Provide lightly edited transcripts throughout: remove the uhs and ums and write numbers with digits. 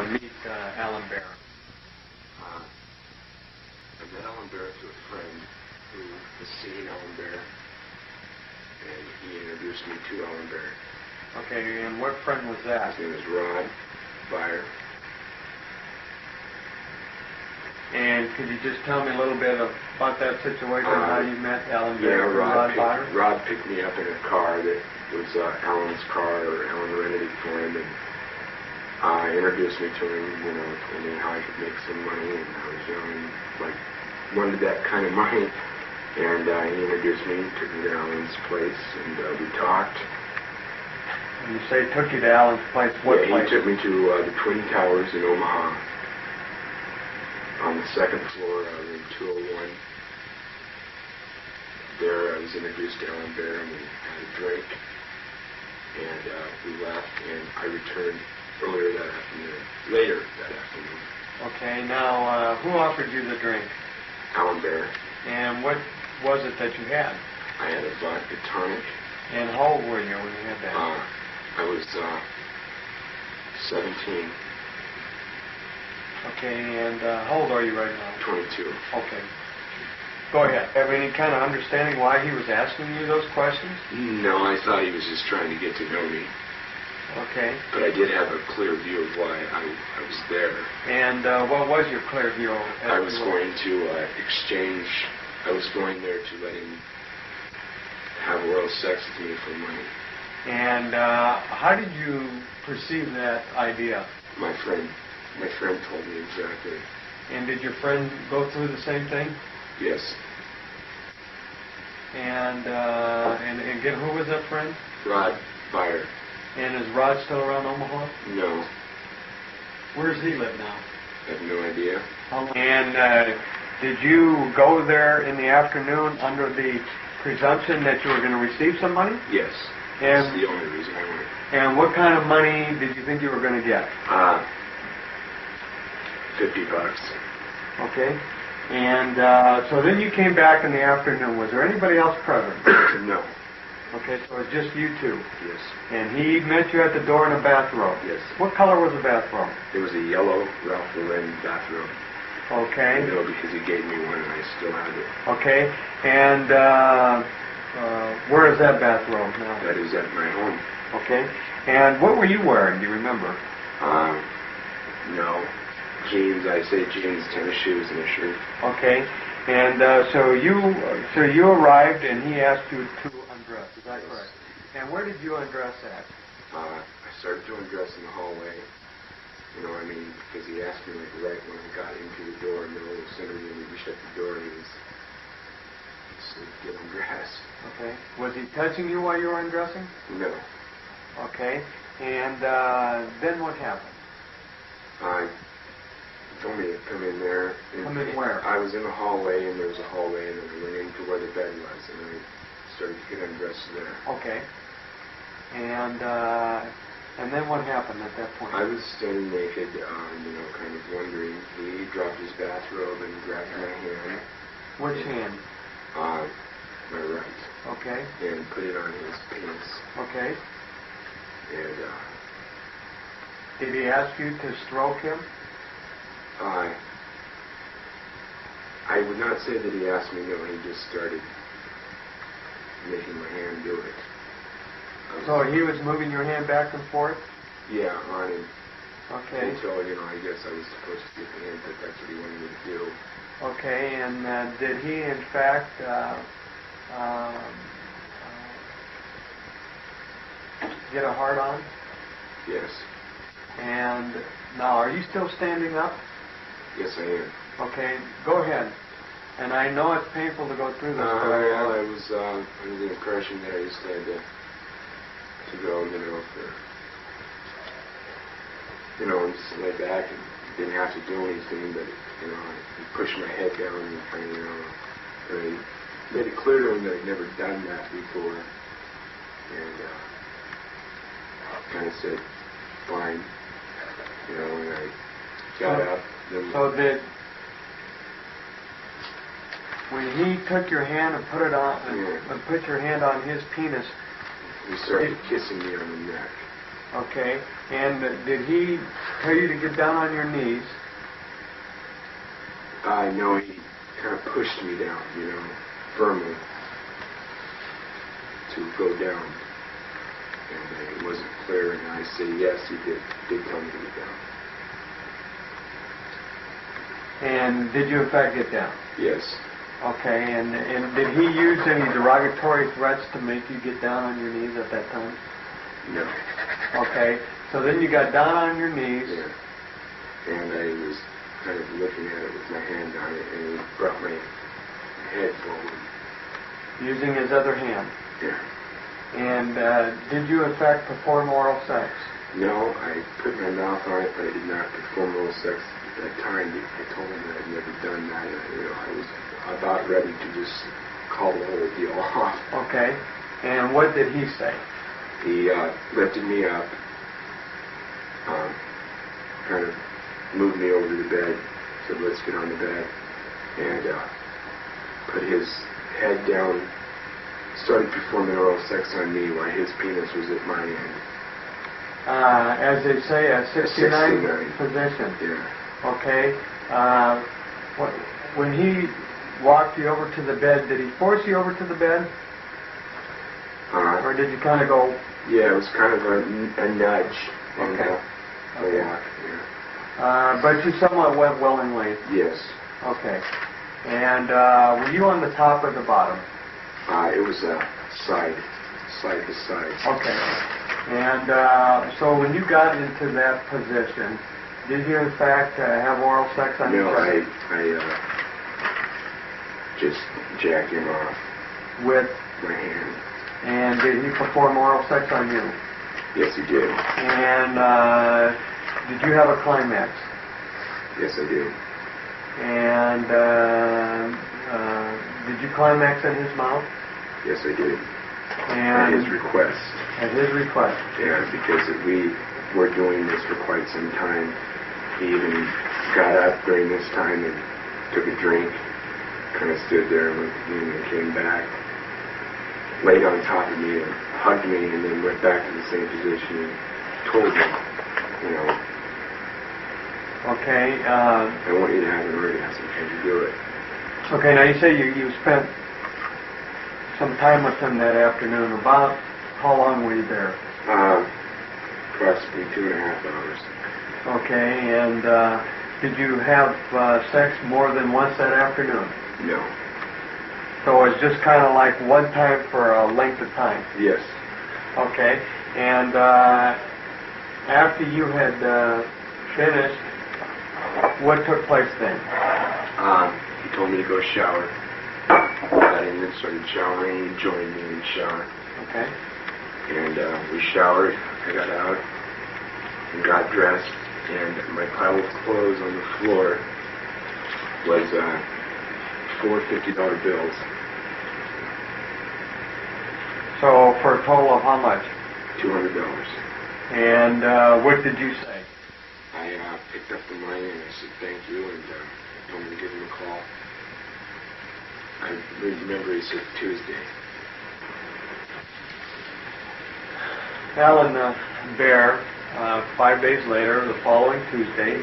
Meet Alan Bear. I met Alan Bear through a friend who was seeing Alan Bear, and he introduced me to Alan Bear. Okay, and what friend was that? His name is Rod Beyer. And could you just tell me a little bit about that situation, how you met Alan Bear? Yeah, Rod picked me up in a car that was Alan's car, or Alan rented it for him, and introduced me to him, told me how I could make some money, and I was young and wanted that kind of money, and he introduced me, took me to Alan's place, and we talked. And you say took you to Alan's place, what place? He took me to the Twin Towers in Omaha, on the second floor, room 201. There I was introduced to Alan Bear, and we had a drink, and we left, and I returned later that afternoon. Okay, now who offered you the drink? Alan Bear. And what was it that you had? I had a vodka tonic. And how old were you when you had that? I was 17. Okay, and how old are you right now? 22. Okay. Go ahead. Have any kind of understanding why he was asking you those questions? No, I thought he was just trying to get to know me. Okay. But I did have a clear view of why I was there. And what was your clear view? I was going to exchange. I was going there to let him have oral sex with me for money. And how did you perceive that idea? My friend told me exactly. And did your friend go through the same thing? Yes. And again, who was that friend? Rod Beyer. And is Rod still around Omaha? No. Where does he live now? I have no idea. And did you go there in the afternoon under the presumption that you were going to receive some money? Yes. That's the only reason I went. And what kind of money did you think you were going to get? $50. Okay. And so then you came back in the afternoon. Was there anybody else present? No. Okay, so it was just you two. Yes. And he met you at the door in a bathrobe. Yes. What color was the bathrobe? It was a yellow Ralph Lauren bathrobe. Okay. Because he gave me one and I still have it. Okay. And where is that bathrobe now? That is at my home. Okay. And what were you wearing? Do you remember? No. Jeans. I say jeans, tennis shoes, and a shirt. Okay. And so you arrived and he asked you to undress. Is that correct? And where did you undress at? I started to undress in the hallway. Because he asked me right when I got into the door, and as soon as we shut the door, he said, "Get undressed." Okay. Was he touching you while you were undressing? No. Okay. And then what happened? He told me to come in there. Come in where? I was in the hallway, and there was a hallway, and then I went into where the bed was, and I started to get undressed there. Okay. And then what happened at that point? I was standing naked, kind of wondering. He dropped his bathrobe and grabbed my hand. Which hand? My right. Okay. And put it on his penis. Okay. And did he ask you to stroke him? I would not say that he asked me. No, he just started making my hand do it. So he was moving your hand back and forth? Yeah, on him. Okay. Until, I guess I was supposed to get the hint that that's what he wanted me to do. Okay, and did he, in fact, get a hard-on? Yes. And now, are you still standing up? Yes, I am. Okay, go ahead. And I know it's painful to go through this. I was under the impression that I just had to go, and just lay back and didn't have to do anything, but, I pushed my head down and I made it clear to him that I'd never done that before, and kind of said, fine. got up. So that when he took your hand and put it on, and put your hand on his penis, he started kissing me on the neck. Okay. And did he tell you to get down on your knees? No, he kind of pushed me down, firmly to go down. And it wasn't clear, and I said yes, he did tell me to get down. And did you in fact get down? Yes. Okay, and did he use any derogatory threats to make you get down on your knees at that time? No. Okay, so then you got down on your knees. Yeah. And I was kind of looking at it with my hand on it, and he brought my head forward. Using his other hand? Yeah. And did you in fact perform oral sex? No, I put my mouth on it, but I did not perform oral sex at that time. I told him that I'd never done that. I was about ready to just call the whole deal off. Okay. And what did he say? He lifted me up, kind of moved me over to the bed, said, let's get on the bed, and put his head down, started performing oral sex on me while his penis was at my end. As they say, a 69 position. Yeah. Okay. When he walked you over to the bed, did he force you over to the bed? Or did you kind of go? Yeah, it was kind of a nudge. Okay. A walk, yeah. But you somewhat went willingly. Yes. Okay. And were you on the top or the bottom? It was side to side. Okay. And so when you got into that position, did you in fact have oral sex on each other? No, I just jacked him off. With? My hand. And did he perform oral sex on you? Yes, he did. And did you have a climax? Yes, I did. And did you climax in his mouth? Yes, I did. And at his request. At his request. Yeah, because we were doing this for quite some time. He even got up during this time and took a drink, kind of stood there and looked at me, and then came back, laid on top of me and hugged me, and then went back to the same position and told me, Okay. I want you to have an orgasm. Can you do it? Okay, now you say you spent some time with him that afternoon. About how long were you there? Approximately 2.5 hours. Okay, and did you have sex more than once that afternoon? No. So it was just kind of like one time for a length of time? Yes. Okay, and after you had finished, what took place then? He told me to go shower. Got in and started showering. He joined me in the shower. Okay. And we showered. I got out and got dressed. And my pile of clothes on the floor was 4 $50 bills. So for a total of how much? $200. And what did you say? I picked up the money and I said thank you, and told me to give him a call. I remember he said Tuesday. Alan Bear, 5 days later, the following Tuesday.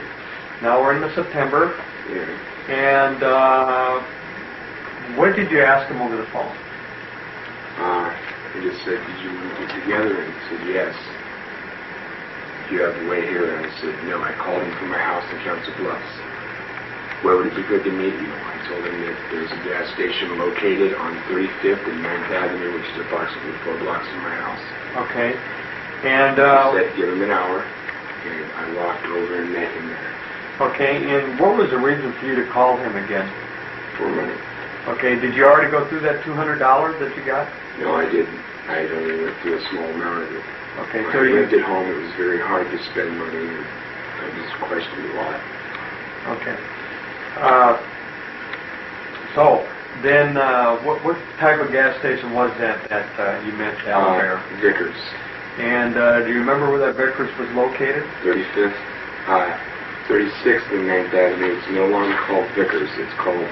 Now we're in the September. Yeah. And what did you ask him over the phone? He just said, did you want to get together? And he said, yes. Do you have a way here? And I said, no. I called him from my house in Council Bluffs. Where would it be good to meet you? I told him that there's a gas station located on 35th and 9th Avenue, which is approximately 4 blocks from my house. Okay. And he said, give him an hour. And I walked over and met him there. Okay, and what was the reason for you to call him again? For money. Okay, did you already go through that $200 that you got? No, I didn't. I only went through a small amount of it. Okay, when so I you lived at home, it was very hard to spend money, and I just questioned a lot. Okay. So then, what type of gas station was that you met down there? Vickers. And do you remember where that Vickers was located? 35th. 36th and 9th Avenue. It's no longer called Vickers. It's called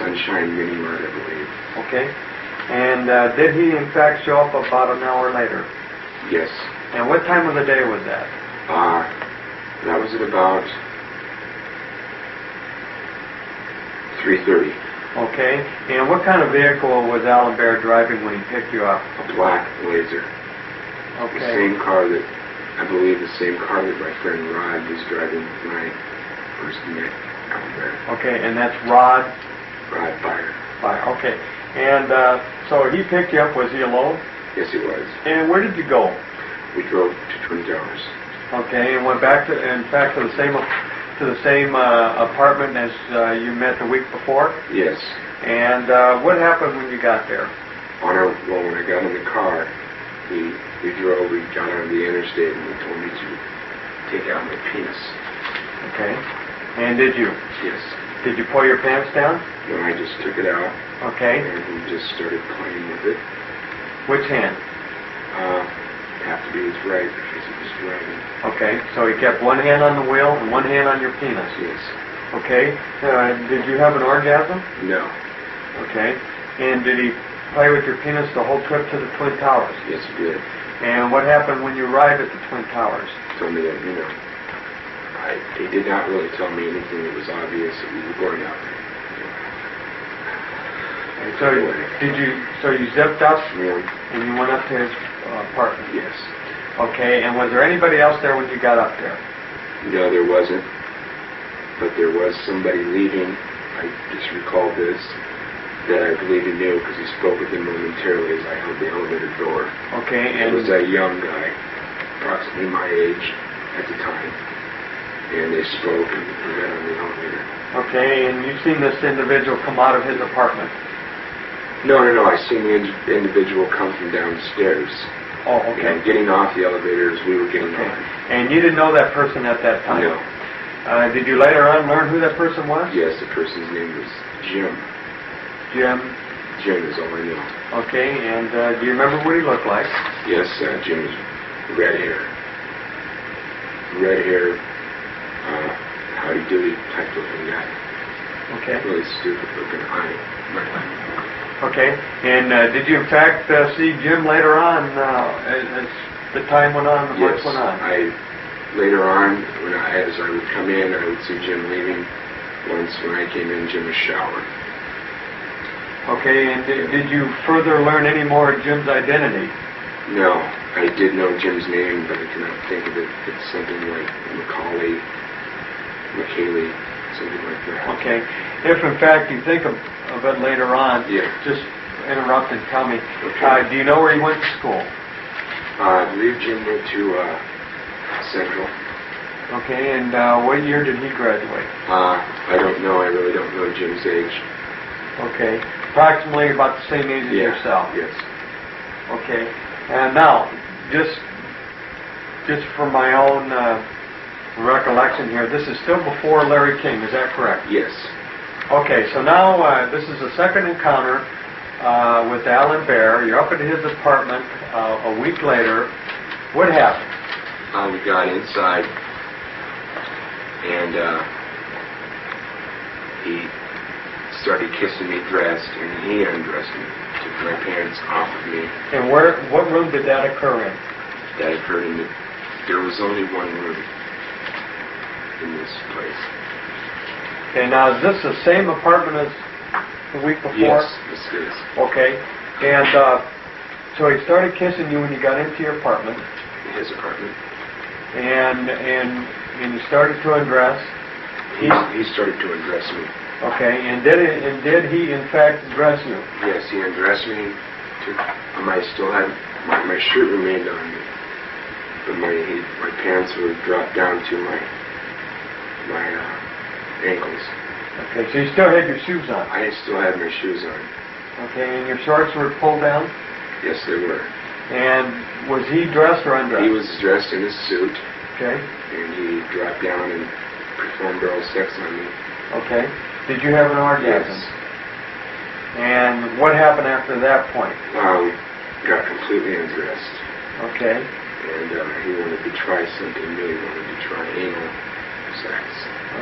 Sunshine Mini Mart, I believe. Okay. And did he, in fact, show up about an hour later? Yes. And what time of the day was that? That was at about 3:30. Okay. And what kind of vehicle was Alan Bear driving when he picked you up? A black Blazer. Okay. The same car that, I believe, the same car that my friend Rod was driving when I first met Alan Bear. Okay, and that's Rod? Rod Fire. Okay. And so he picked you up. Was he alone? Yes, he was. And where did you go? We drove to Twin Towers. Okay, and went back to, in fact, to the same apartment as you met the week before? Yes. And what happened when you got there? When I got in the car, we got on the interstate, and he told me to take out my penis. Okay. And did you? Yes. Did you pull your pants down? No, I just took it out. Okay. And he just started playing with it. Which hand? Have to be his right because he was driving. Okay, so he kept one hand on the wheel and one hand on your penis. Yes. Okay. Did you have an orgasm? No. Okay. And did he play with your penis the whole trip to the Twin Towers? Yes, he did. And what happened when you arrived at the Twin Towers? He told me that, he did not really tell me anything that was obvious that we were going out there. And so you zipped up Yeah. and you went up to his apartment? Yes. Okay, and was there anybody else there when you got up there? No, there wasn't. But there was somebody leaving. I just recall this, that I believe he knew because he spoke with him momentarily as I held the elevator door. Okay, It and was a young guy, approximately my age at the time. And they spoke and we got on the elevator. okay, and you've seen this individual come out of his apartment? No. I seen the individual come from downstairs. Oh, okay. And getting off the elevator as we were getting Okay. on. And you didn't know that person at that time? No. Did you later on learn who that person was? Yes, the person's name was Jim. Jim. Jim is all I know. Okay, and do you remember what he looked like? Yes, Jim was red hair. Red hair, howdy-doody type looking guy. Okay. Really stupid looking eye. Okay, and did you in fact see Jim later on as the time went on, the months went on? Later on, as I would come in, I would see Jim leaving. Once when I came in, Jim was showering. Okay, and did you further learn any more of Jim's identity? No, I did know Jim's name, but I cannot think of it. It's something like McCauley, something like that. Okay, if in fact you think of it later on, yeah. Just interrupt and tell me. Okay. Do you know where he went to school? I believe Jim went to Central. Okay, and what year did he graduate? I don't know. I really don't know Jim's age. Okay, approximately about the same age as yourself. Yes. Okay, and now, just for my own recollection here, this is still before Larry King, is that correct? Yes. Okay, so now this is the second encounter with Alan Bear. You're up at his apartment a week later. What happened? We got inside, and he started kissing me dressed, and he undressed me, took my pants off of me. And what room did that occur in? That occurred there was only one room in this place. Okay, now is this the same apartment as the week before? Yes, this is. Okay, and so he started kissing you when you got into your apartment. His apartment. And you started to undress. He started to undress me. Okay, and did he in fact dress you? Yes, he undressed me. I still had my shirt remained on me, but my pants were dropped down to my ankles. Okay, so you still had your shoes on. I still had my shoes on. Okay, and your shorts were pulled down. Yes, they were. And was he dressed or undressed? He was dressed in a suit. Okay. And he dropped down and performed oral sex on me. Okay. Did you have an orgasm? Yes. And what happened after that point? We got completely undressed. Okay. And he wanted to try something new. He wanted to try anal sex.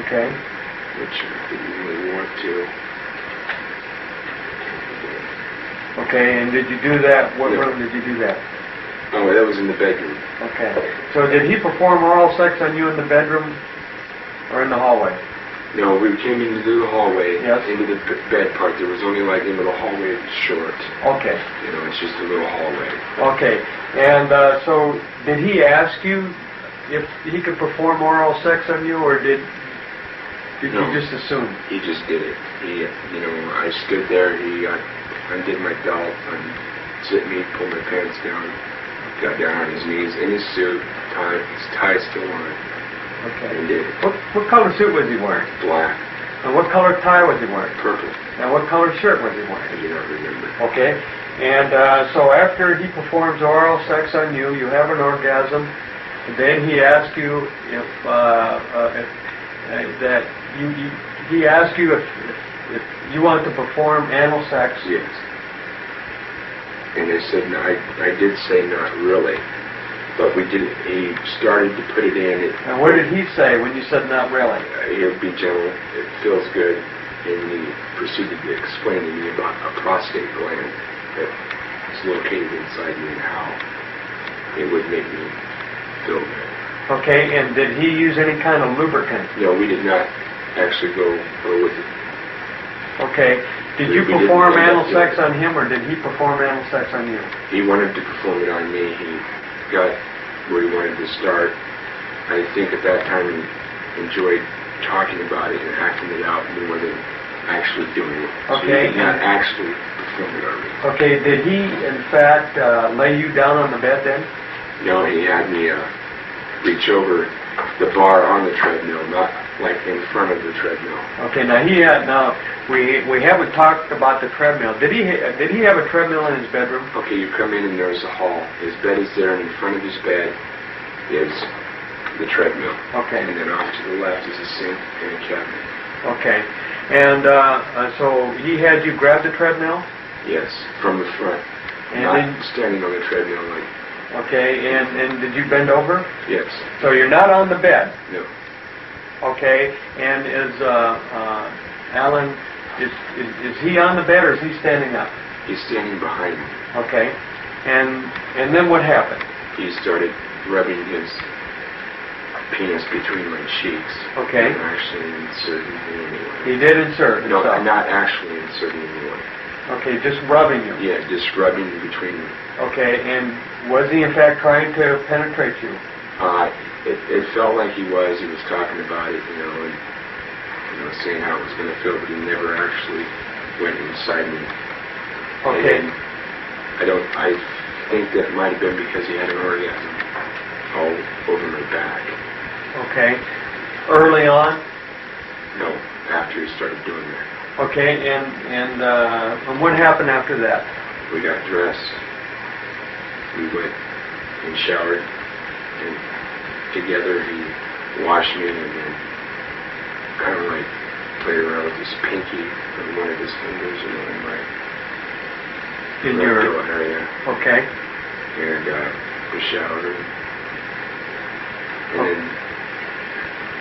Okay. which I didn't really want to. Okay, and did you do that? What Yeah. room did you do that? Oh, that was in the bedroom. Okay. So did he perform oral sex on you in the bedroom or in the hallway? No, we came into the hallway, Yes. into the bed part. There was only like into the hallway short. Okay. You know, it's just a little hallway. Okay. And so did he ask you if he could perform oral sex on you, or did No. you just assume? He just did it. He, you know, I stood there. He undid my belt, unzipped me, pulled my pants down, got down on his knees in his suit, his tie still on, Okay. and did it. What color suit was he wearing? Black, And what color tie was he wearing? purple. And what color shirt was he I wearing? do not remember. Okay. And so after he performs oral sex on you, you have an orgasm. And then he asks you if that he asks you if you want to perform anal sex. Yes. And I said, no, I did say not really, but we did. He started to put it in. And what did he say when you said not really? He'll be gentle. It feels good. And he proceeded to explain to me about a prostate gland that is located inside me and how it would make me feel good. Okay. And did he use any kind of lubricant? No, we did not actually go with it. Okay. Did you We didn't perform end up anal doing sex it. on him, or did he perform anal sex on you? He wanted to perform it on me. He got where he wanted to start. I think at that time he enjoyed talking about it and acting it out more than actually doing it. So Okay. he did not actually perform it on me. Okay. Did he, in fact, lay you down on the bed then? No, he had me reach over the bar on the treadmill, not like in front of the treadmill. Okay. Now we haven't talked about the treadmill. Did he have a treadmill in his bedroom? Okay, you come in and there's a hall. His bed is there, and in front of his bed is the treadmill. Okay. And then off to the left is a sink and a cabinet. Okay. And so he had you grab the treadmill? Yes, from the front. And Not then- standing on the treadmill like, Okay. And did you bend over? yes, So you're not on the bed. no. Okay. And is Alan, is he on the bed, or is he standing up? He's standing behind me. Okay. And then what happened? He started rubbing his penis between my cheeks. Okay. And actually inserting me anyway. He did insert No, himself. not actually inserting anyone. Okay, just rubbing you. Yeah, just rubbing between me. Okay, and was he in fact trying to penetrate you? It felt like he was. He was talking about it, you know, and saying how it was going to feel, but he never actually went inside me. Okay. And I think that might have been because he had an orgasm all over my back. Okay. Early on? No, after he started doing that. Okay, and what happened after that? We got dressed. We went and showered, and together he washed me and then kind of like played around with his pinky and one of his fingers, in my In your rectal area. okay. And we showered. And then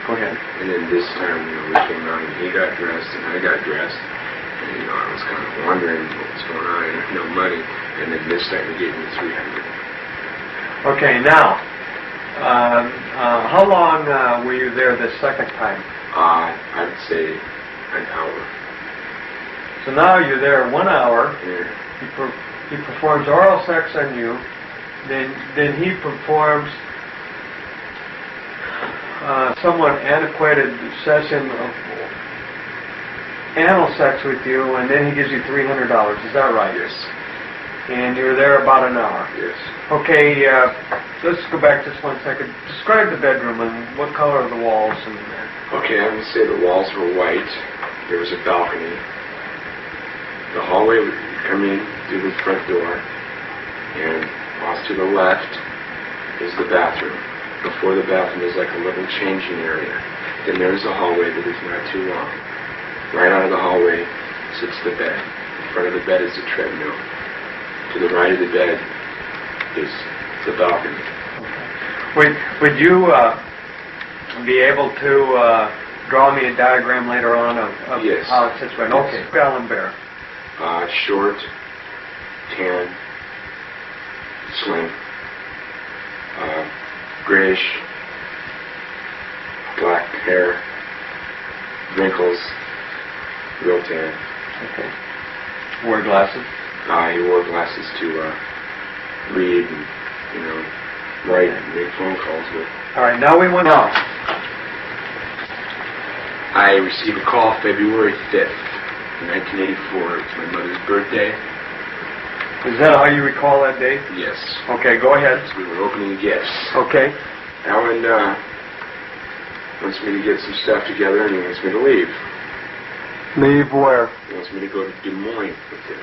Go ahead. And then this time, we came out and he got dressed and I got dressed. And, I was kind of wondering what was going on. I had no money. And then this time he gave me $300. Okay, now, how long were you there this second time? I'd say an hour. So now you're there 1 hour. Yeah. He performs oral sex on you. Then he performs somewhat antiquated session of anal sex with you, and then he gives you $300. Is that right? Yes. And you were there about an hour. Yes. Okay, let's go back just 1 second. Describe the bedroom and what color are the walls and Okay, I would say the walls were white. There was a balcony. The hallway would come in through the front door, and off to the left is the bathroom. Before the bathroom is like a little changing area. Then there's a hallway that is not too long. Right out of the hallway sits the bed. In front of the bed is the treadmill. To the right of the bed is the balcony. would you be able to draw me a diagram later on of Yes. how it's situated. Yes. Okay, Alan Bear. Short, tan, slim, grayish, black hair, wrinkles, real tan. Okay. Wear glasses. He wore glasses to read and, write and make phone calls with. All right, now we went out. I received a call February 5th, 1984. It's my mother's birthday. Is that how you recall that date? Yes. Okay, go ahead. We were opening gifts. Okay. Alan wants me to get some stuff together and he wants me to leave. Leave where? He wants me to go to Des Moines with him.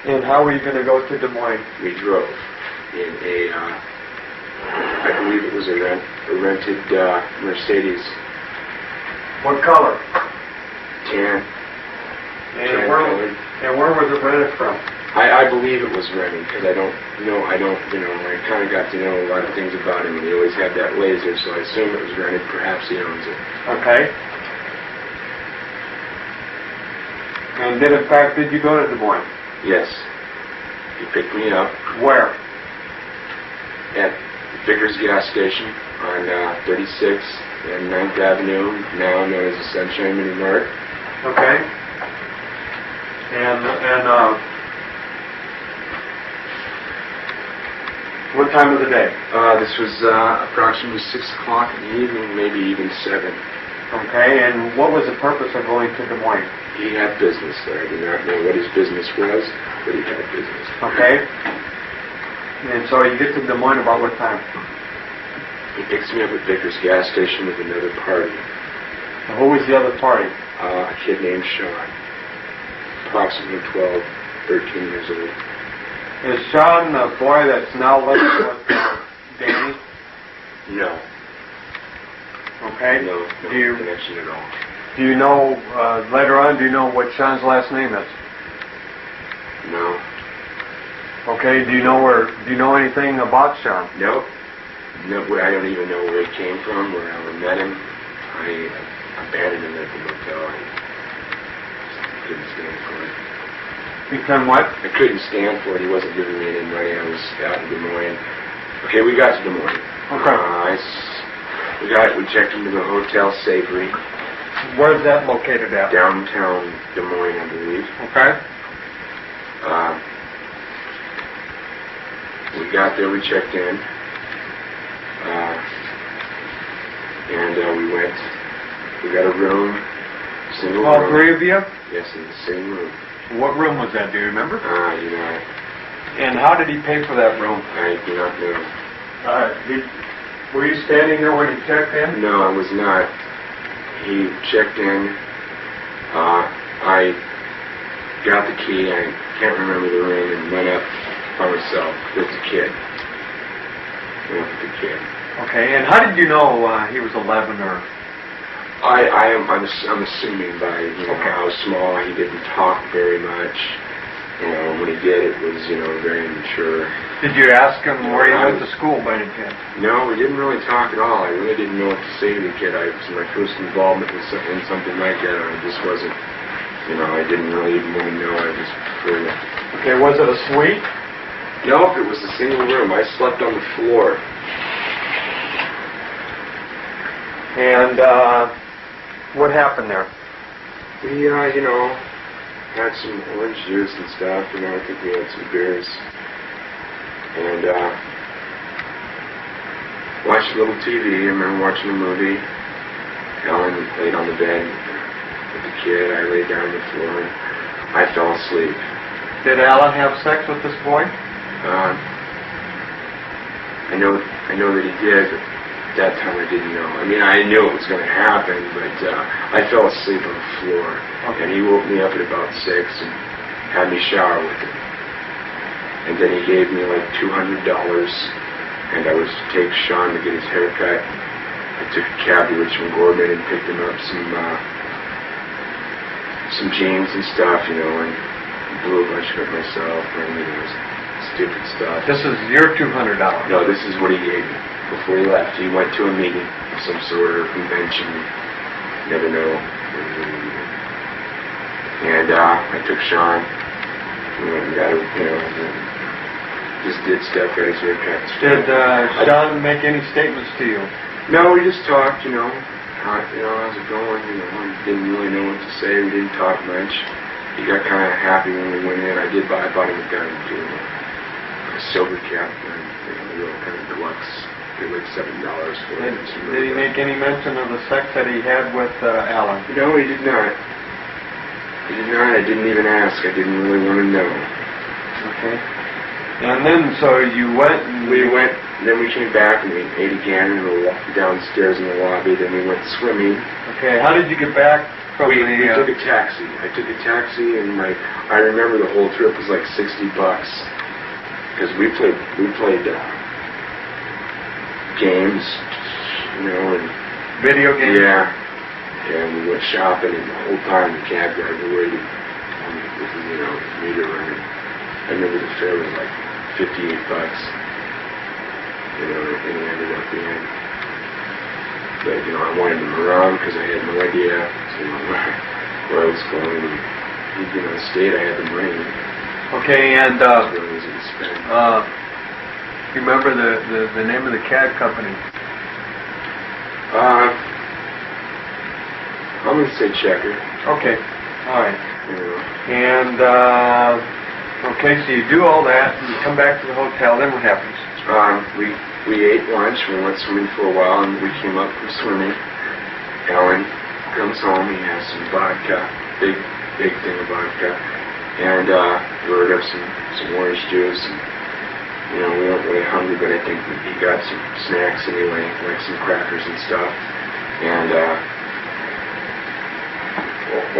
And how are you going to go to Des Moines? We drove in a, I believe it was a rented Mercedes. What color? Tan. And where was it rented from? I believe it was rented because I kind of got to know a lot of things about him and he always had that laser, so I assume it was rented. Perhaps he owns it. Okay. And then, in fact, did you go to Des Moines? Yes. He picked me up. Where? At Vickers gas station on 36th and 9th Avenue, now known as the Sunshine Mini Mart. Okay. And what time of the day? This was approximately 6 o'clock in the evening, maybe even 7. Okay, and what was the purpose of going to Des Moines? He had business there. I do not know what his business was, but he had business. Okay. And so you get to Des Moines about what time? He picks me up at Vickers gas station with another party. And who was the other party? A kid named Sean, approximately 12, 13 years old. Is Sean the boy that's now living with Danny? No. Okay. No connection at all. Do you know, later on, do you know what Sean's last name is? No. Okay, do you know anything about Sean? No. No, I don't even know where he came from, where I met him. I abandoned him at the motel. I couldn't stand for it. You can what? I couldn't stand for it. He wasn't giving me any money. I was out in Des Moines. Okay, we got to Des Moines. Okay. We checked into the Hotel Savory. Where's that located at? Downtown Des Moines, I believe. Okay. We got there, we checked in. And we went. We got a room, single All room. three of you? Yes, in the same room. What room was that, do you remember? And how did he pay for that room? I do not know. Were you standing there when he checked in? No, I was not. He checked in. I got the key. I can't remember the room and went up by myself with the kid. Went up with the kid. Okay, and how did you know he was 11 or? I'm assuming by Okay. how small he didn't talk very much. When he did, it was very immature. Did you ask him where he went to school by any chance? No, we didn't really talk at all. I really didn't know what to say to the kid. It was my first involvement in something like that. I just wasn't, I didn't really even want to know. I just preferred it. Okay, was it a suite? Nope, it was a single room. I slept on the floor. And what happened there? We, had some orange juice and stuff. I think we had some beers. And watched a little TV. I remember watching a movie. Ellen laid on the bed with the kid. I laid down on the floor and I fell asleep. Did Alan have sex with this boy? I know that he did, but at that time I didn't know. I knew it was going to happen, but I fell asleep on the floor. Okay. And he woke me up at about 6 and had me shower with him. And then he gave me like $200, and I was to take Sean to get his hair cut. I took a cab to Richmond Gorman and picked him up some jeans and stuff, and blew a bunch of it myself, and stupid stuff. This is your $200. No, this is what he gave me before he left. He went to a meeting of some sort of convention, never know. And I took Sean. We went and got it, just did stuff, got his haircut. Did Sean make any statements to you? No, we just talked, how's it going? Didn't really know what to say. We didn't talk much. He got kind of happy when we went in. I bought him a gun too, a silver cap gun, real kind of deluxe. Paid like $7 for it. Did he make any mention of the sex that he had with Alan? No, he did not. He did not. I didn't even ask. I didn't really want to know. Okay. And then, so you went and... Then we came back and we ate again and we walked downstairs in the lobby. Then we went swimming. Okay, how did you get back from we took a taxi. I took a taxi and I remember the whole trip was like $60. Because we played games, and... Video games? Yeah. And we went shopping and the whole time the cab driver waited on me with the meter running. I remember the fare was like $58. And it ended up being, but I wanted him around because I had no idea where I was going. And he, stayed. I had the money. Okay, and it was really easy to spend. You remember the name of the cab company? I'm gonna say Checker. Okay, all right. And okay, so you do all that, and you come back to the hotel. Then what happens? We ate lunch. We went swimming for a while, and we came up from swimming. Alan comes home. He has some vodka, big thing of vodka, and we ordered up some orange juice. And we weren't really hungry, but I think he got some snacks anyway, like some crackers and stuff. And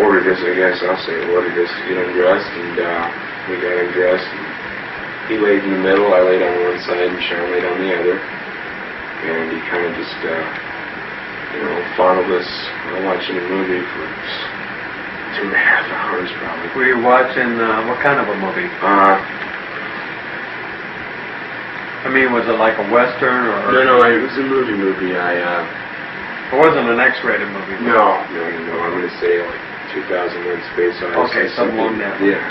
ordered us, I guess I'll say, ordered us to get undressed, and we got undressed. And he laid in the middle, I laid on one side, and Sean laid on the other. And he kind of just, fondled us watching a movie for 2.5 hours, probably. Were you watching, what kind of a movie? Was it like a Western, or...? No, it was a movie. It wasn't an X-rated movie? No. I'm going to say, like, 2001 Space Odyssey. Okay, something along that. Yeah.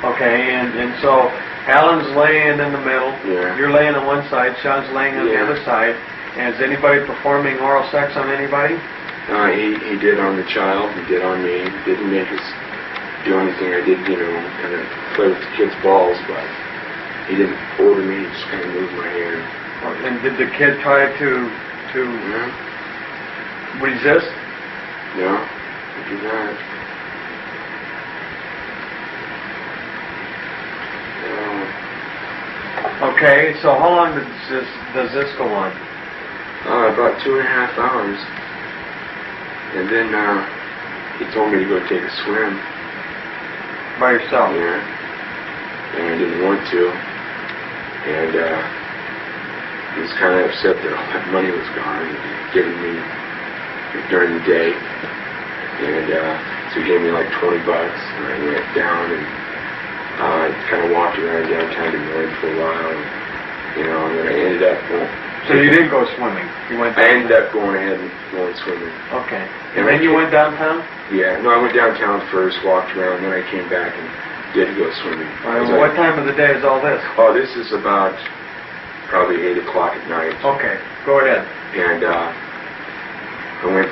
Okay, and so... Alan's laying in the middle. Yeah. You're laying on one side. Sean's laying on the other side. And is anybody performing oral sex on anybody? He did on the child. He did on me. He didn't make us do anything. I did, kind of play with the kid's balls, but he didn't order me. He just kind of moved my hand. And did the kid try to resist? No, he did not. Okay, so how long does this go on? About 2.5 hours. And then he told me to go take a swim. By yourself? Yeah. And I didn't want to. And he was kind of upset that all that money was gone. He had given me during the day. And so he gave me like $20. And I went down and I kind of walked around downtown Des Moines for a while, and then I ended up going... So you didn't go swimming? You went. I ended up going ahead and going swimming. Okay. And then you went downtown? Yeah. No, I went downtown first, walked around, then I came back and did go swimming. What time of the day is all this? Oh, this is about probably 8 o'clock at night. Okay. Go ahead. And I went,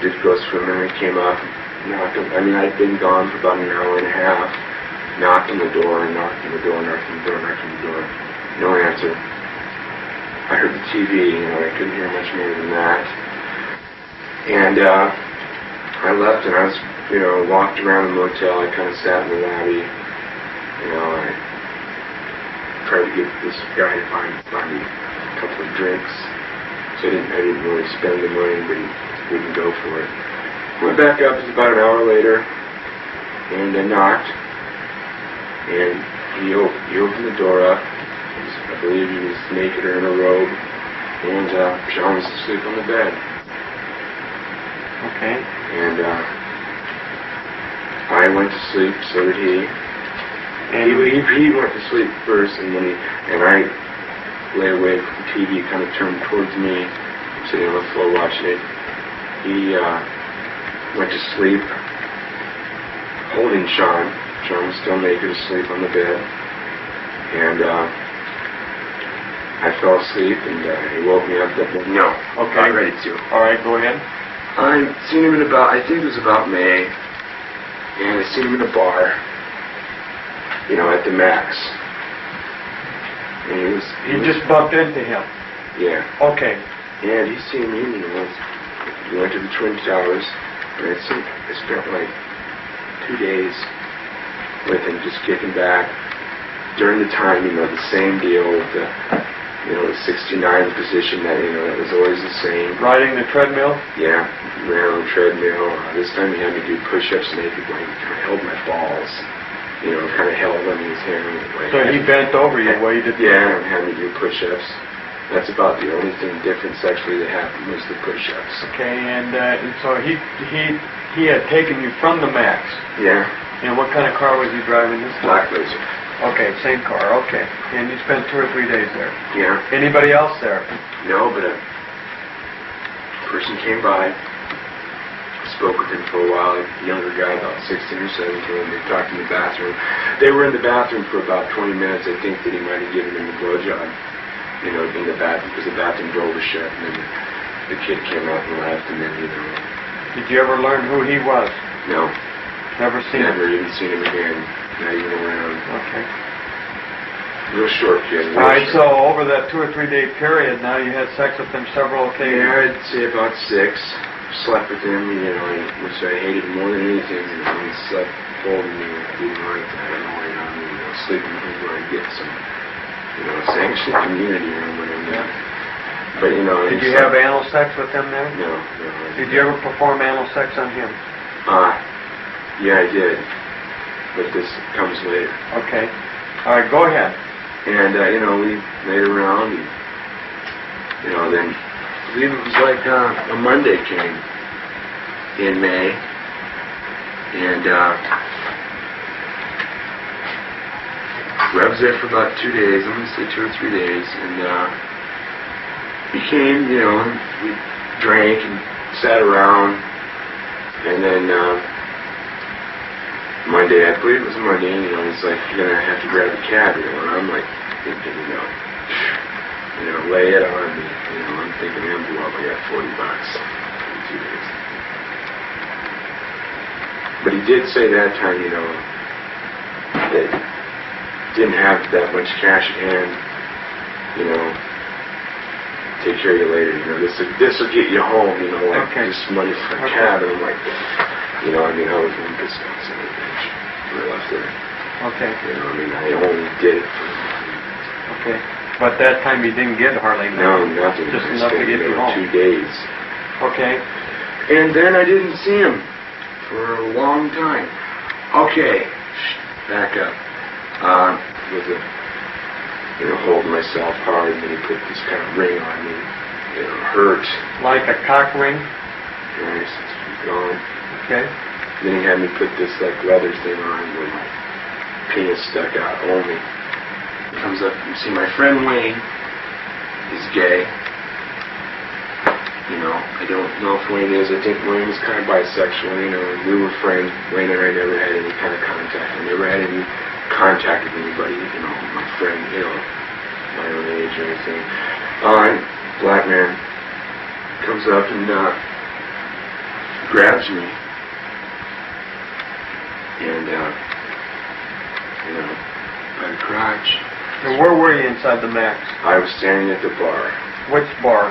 did go swimming, and came up. I'd been gone for about an hour and a half, knocked on the door, knocked on the door. No answer. I heard the TV, I couldn't hear much more than that. And I left and I was, walked around the motel. I kind of sat in the lobby. I tried to get this guy to buy me a couple of drinks. So I didn't really spend the money, but he wouldn't go for it. Went back up, it was about an hour later, and I knocked, and he opened the door up. I believe he was naked or in a robe, and Sean was asleep on the bed. Okay. And I went to sleep, so did he. And he went to sleep first, and I lay awake with the TV kind of turned towards me, sitting on the floor watching it. he went to sleep holding Sean. Sean was still naked asleep on the bed. And I fell asleep, and he woke me up. No. Okay. I'm ready to. All right, go ahead. I seen him in about, I think it was about May, and I seen him in a bar, you know, at the Max. And You just bumped into him. Yeah. Okay. And he seen me, you know, we went to the Twin Towers, and I spent like 2 days with him, just kicking back. During the time, you know, the same deal with the, you know, the 69 position that, you know, that was always the same. Riding the treadmill? Yeah, ran on the treadmill. This time he had me do push-ups naked, like he kind of held my balls, you know, kind of held them in his hand. Like, So he bent over you while you did yeah, and had me do push-ups. That's about the only thing different sexually that happened was the push-ups. Okay, and so he had taken you from the Max. Yeah. And what kind of car was he driving this time? Black Laser. Okay, same car, okay. And you spent 2 or 3 days there. Yeah. Anybody else there? No, but a person came by, spoke with him for a while, a younger guy, about 16 or 17, they talked in the bathroom. They were in the bathroom for about 20 minutes. I think that he might have given him a blowjob, you know, in the bathroom, because the bathroom door was shut, and then the kid came out and left, and then, you know. Did you ever learn who he was? No. Never seen him? Never even seen him again. Not even around. Okay. Real short kid. All right, so over that 2 or 3 day period, now you had sex with him several occasions. Yeah, I'd say about 6. Slept with him, you know, which I hated more than anything. You know, he slept holding me. I didn't like that. I don't like on me, you know, sleeping with him where I get some, you know, sanctioned community around when I'm there. But, you know... Did you have anal sex with him there? No. Did you ever perform anal sex on him? Yeah, I did. But this comes later. Okay. All right, go ahead. And, you know, we laid around, and, you know, then, I believe it was like a Monday came in May, and I was there for about 2 days, I'm going to say 2 or 3 days, and we came, you know, we drank and sat around, and then Monday, I believe it was Monday, you know, he's like, you're going to have to grab the cab, you know, and I'm like, thinking, you know, lay it on me, you know, I'm thinking, envelope, I got $40 for 2 days. But he did say that time, you know, that didn't have that much cash at hand, you know, take care of you later, you know, this will get you home, you know, like, just money for a cab, and I'm like, you know, I mean, I was going to piss off some of the bitch when I left there. Okay. You know, I mean, I only did it for money. Okay. But that time you didn't get hardly nothing. No, nothing. Just enough to get you home. 2 days. Okay. And then I didn't see him for a long time. Okay. Back up. With a, you know, holding myself hard, and then he put this kind of ring on me. You know, hurt. Like a cock ring? Nice. It's gone. Okay. Then he had me put this like leather thing on where my penis stuck out only. He comes up and see my friend Wayne. He's gay. You know, I don't know if Wayne is. I think Wayne was kind of bisexual. You know, we were friends. Wayne and I never had any kind of contact. I never had any contact with anybody. You know, my friend, you know, my own age or anything. Black man comes up and grabs me. And, you know, by the crotch. And where were you inside the Max? I was standing at the bar. Which bar?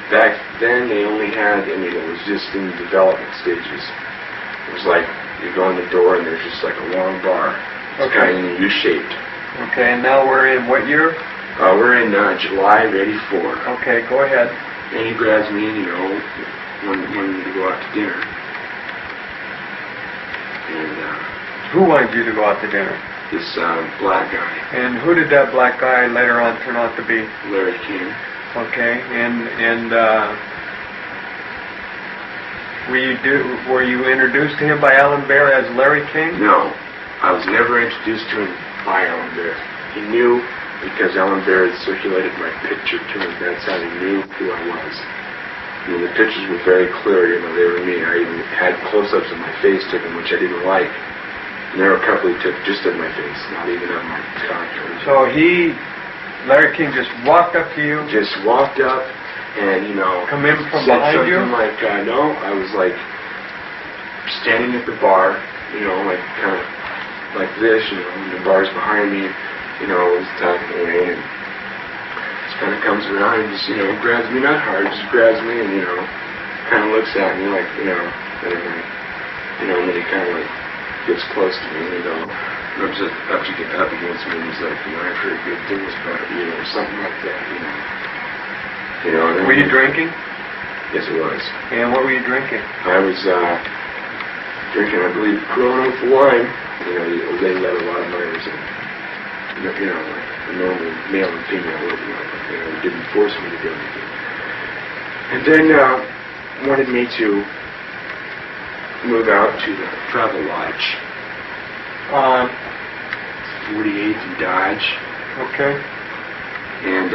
Back then they only had, I mean, it was just in the development stages. It was like, you go in the door and there's just like a long bar. It's kind of U-shaped. Okay, and now we're in what year? We're in July of '84. Okay, go ahead. And he grabs me and, you know, wanted me to go out to dinner. And, who wanted you to go out to dinner? This black guy. And who did that black guy later on turn out to be? Larry King. Okay, and were you introduced to him by Alan Bear as Larry King? No, I was never introduced to him by Alan Bear. He knew because Alan Bear had circulated my picture to him. That's how he knew who I was. I mean, the pictures were very clear, you know, they were me. I even had close-ups of my face taken, which I didn't like. And there were a couple he took just of my face, not even of my cock. So Larry King just walked up to you? Just walked up and, you know, come in from said behind something you? like, no, I was like standing at the bar, you know, like kind of like this, you know, and the bar's behind me, you know, was talking away, and just kind of comes around and just, you know, grabs me, not hard, just grabs me and, you know, kind of looks at me like, you know, and then, you know, and then he kind of like gets close to me, you know, rubs it up against me, and he's like, you know, I've heard good things about you, or something like that, you know. You know, and then, were you drinking? Yes, it was. And what were you drinking? I was drinking, I believe, Corona with wine. You know, they let a lot of minors in. You know, like a normal male and female would, you know, didn't force me to do anything. And then wanted me to move out to the Travel Lodge. 48th and Dodge. Okay. And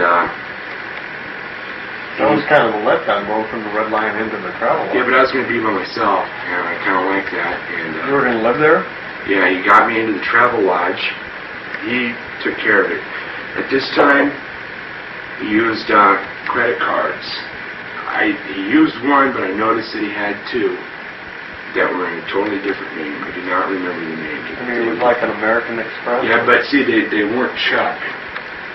that was kind of a letdown going from the Red Lion into the Travel Lodge. yeah, but I was going to be by myself, and I kind of like that. And you were going to live there? Yeah, he got me into the Travel Lodge. He took care of it. At this time, he used credit cards. He used one, but I noticed that he had two that were in a totally different name. I do not remember the name. I mean, it was like an American Express? Yeah, but see, they weren't Chuck.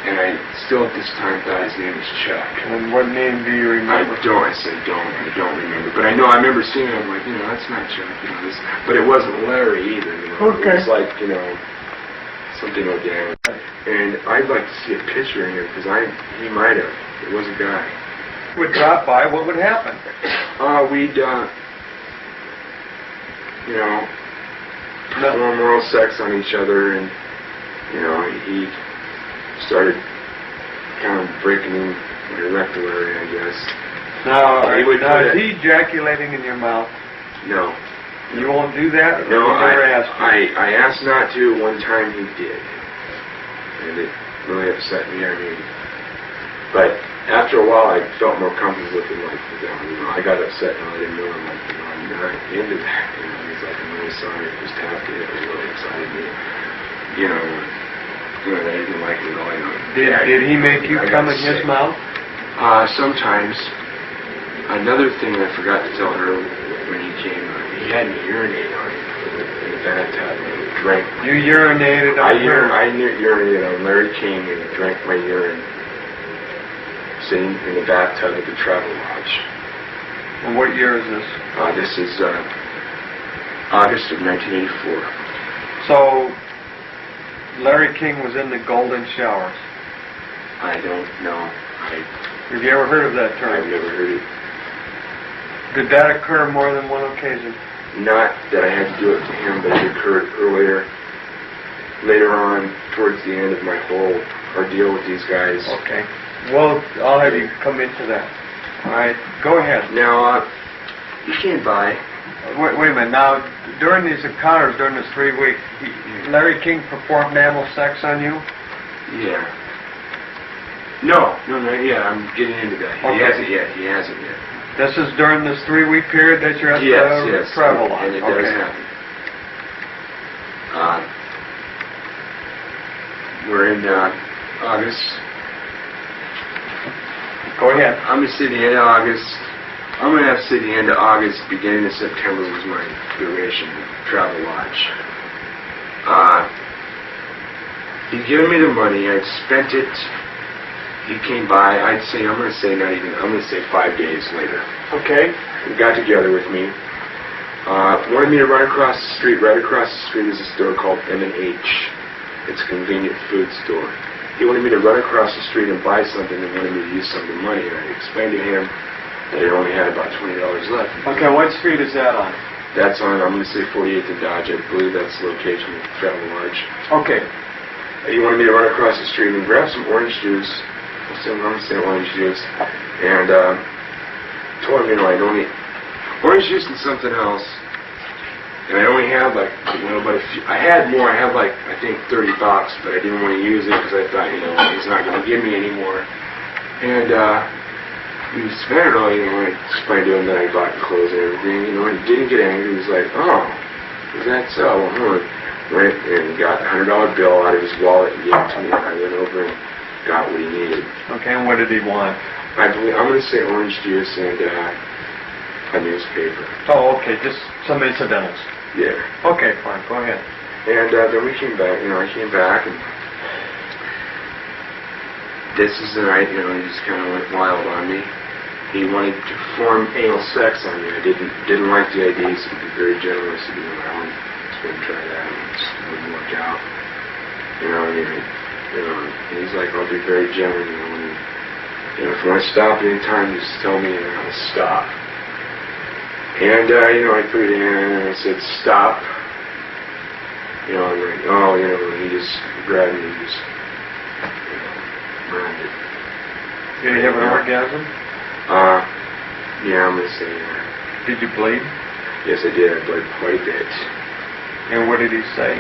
And I still at this time thought his name was Chuck. And what name do you remember? I don't remember. But I know, I remember seeing it, I'm like, you know, that's not Chuck, you know, this, but it wasn't Larry either, you know. Okay. It was like, you know, something organic. And I'd like to see a picture in here, because he might have. It was a guy. Would drop by, what would happen? We'd, you know, perform oral sex on each other, and, you know, he started kind of breaking in my rectal area, I guess. Now, is he ejaculating in your mouth? No. You won't do that? No, I asked not to. One time he did. And it really upset me. I mean, but after a while I felt more comfortable with him, like, you know, I got upset and I didn't know him, like, you know, I'm not into that. You know, he's like, I'm really sorry, it was tacky, it was really excited me. You know, I didn't like it at all, you know. Did he make you come in his mouth? Sometimes. Another thing I forgot to tell her when he came, he had me urinate on him in the bathtub and he drank. You urinated on him? I urinated on Larry King and he drank my urine sitting in the bathtub at the Travel Lodge. And what year is this? This is August of 1984. So, Larry King was in the golden showers. I don't know. Have you ever heard of that term? I've never heard it. Did that occur more than one occasion? Not that I had to do it to him, but it occurred later on, towards the end of my whole ordeal with these guys. Okay. Well, I'll have you come into that. All right. Go ahead. Now, he came by. Wait a minute. Now, during these encounters, during this 3 weeks, Larry King performed anal sex on you? Yeah. No, yeah, I'm getting into that. Okay. He hasn't yet. This is during this 3-week period that you're at the Travel Lodge? And it does happen. We're in August. Go ahead. I'm going to say the end of August. I'm going to have to say the end of August, beginning of September was my duration at Travel Lodge. He'd given me the money. I'd spent it. He came by, I'm going to say 5 days later. Okay. He got together with me. Wanted me to run across the street. Right across the street is a store called M&H. It's a convenient food store. He wanted me to run across the street and buy something and wanted me to use some of the money. And I explained to him that I only had about $20 left. Okay, what street is that on? That's on, I'm going to say 48th and Dodge. I believe that's the location of the Travel Lodge. Okay. He wanted me to run across the street and grab some orange juice. I'm going to say orange juice. And told him, I'd only orange juice and something else. And I only had but I had more. I had I think 30 bucks, but I didn't want to use it because I thought, he's not going to give me any more. And he spent it all, you know, I explained to him that I bought clothes and everything, you know, and he didn't get angry. He was like, oh, is that so? Went and got a $100 bill out of his wallet and gave it to me. I went over and got what he needed. Okay, and what did he want? I'm going to say orange juice and a newspaper. Oh, okay, just some incidentals. Yeah. Okay, fine, go ahead. And then we came back, you know, I came back, and this is the night, you know, he just kind of went wild on me. He wanted to perform anal sex on me. I didn't like the idea, so he'd be very generous to be around. Just going to try that, and it just wouldn't work out. You know, I mean, you know, and he's like, I'll be very gentle, you know, and, you know, if you want to stop at any time, just tell me and I'll stop. And, you know, I put it in and I said, stop. You know, I'm like, oh, you know, and he just grabbed me and just, you know, grabbed it. Did he have an orgasm? Yeah, I'm going to say that. Did you bleed? Yes, I did. I bled quite a bit. And what did he say?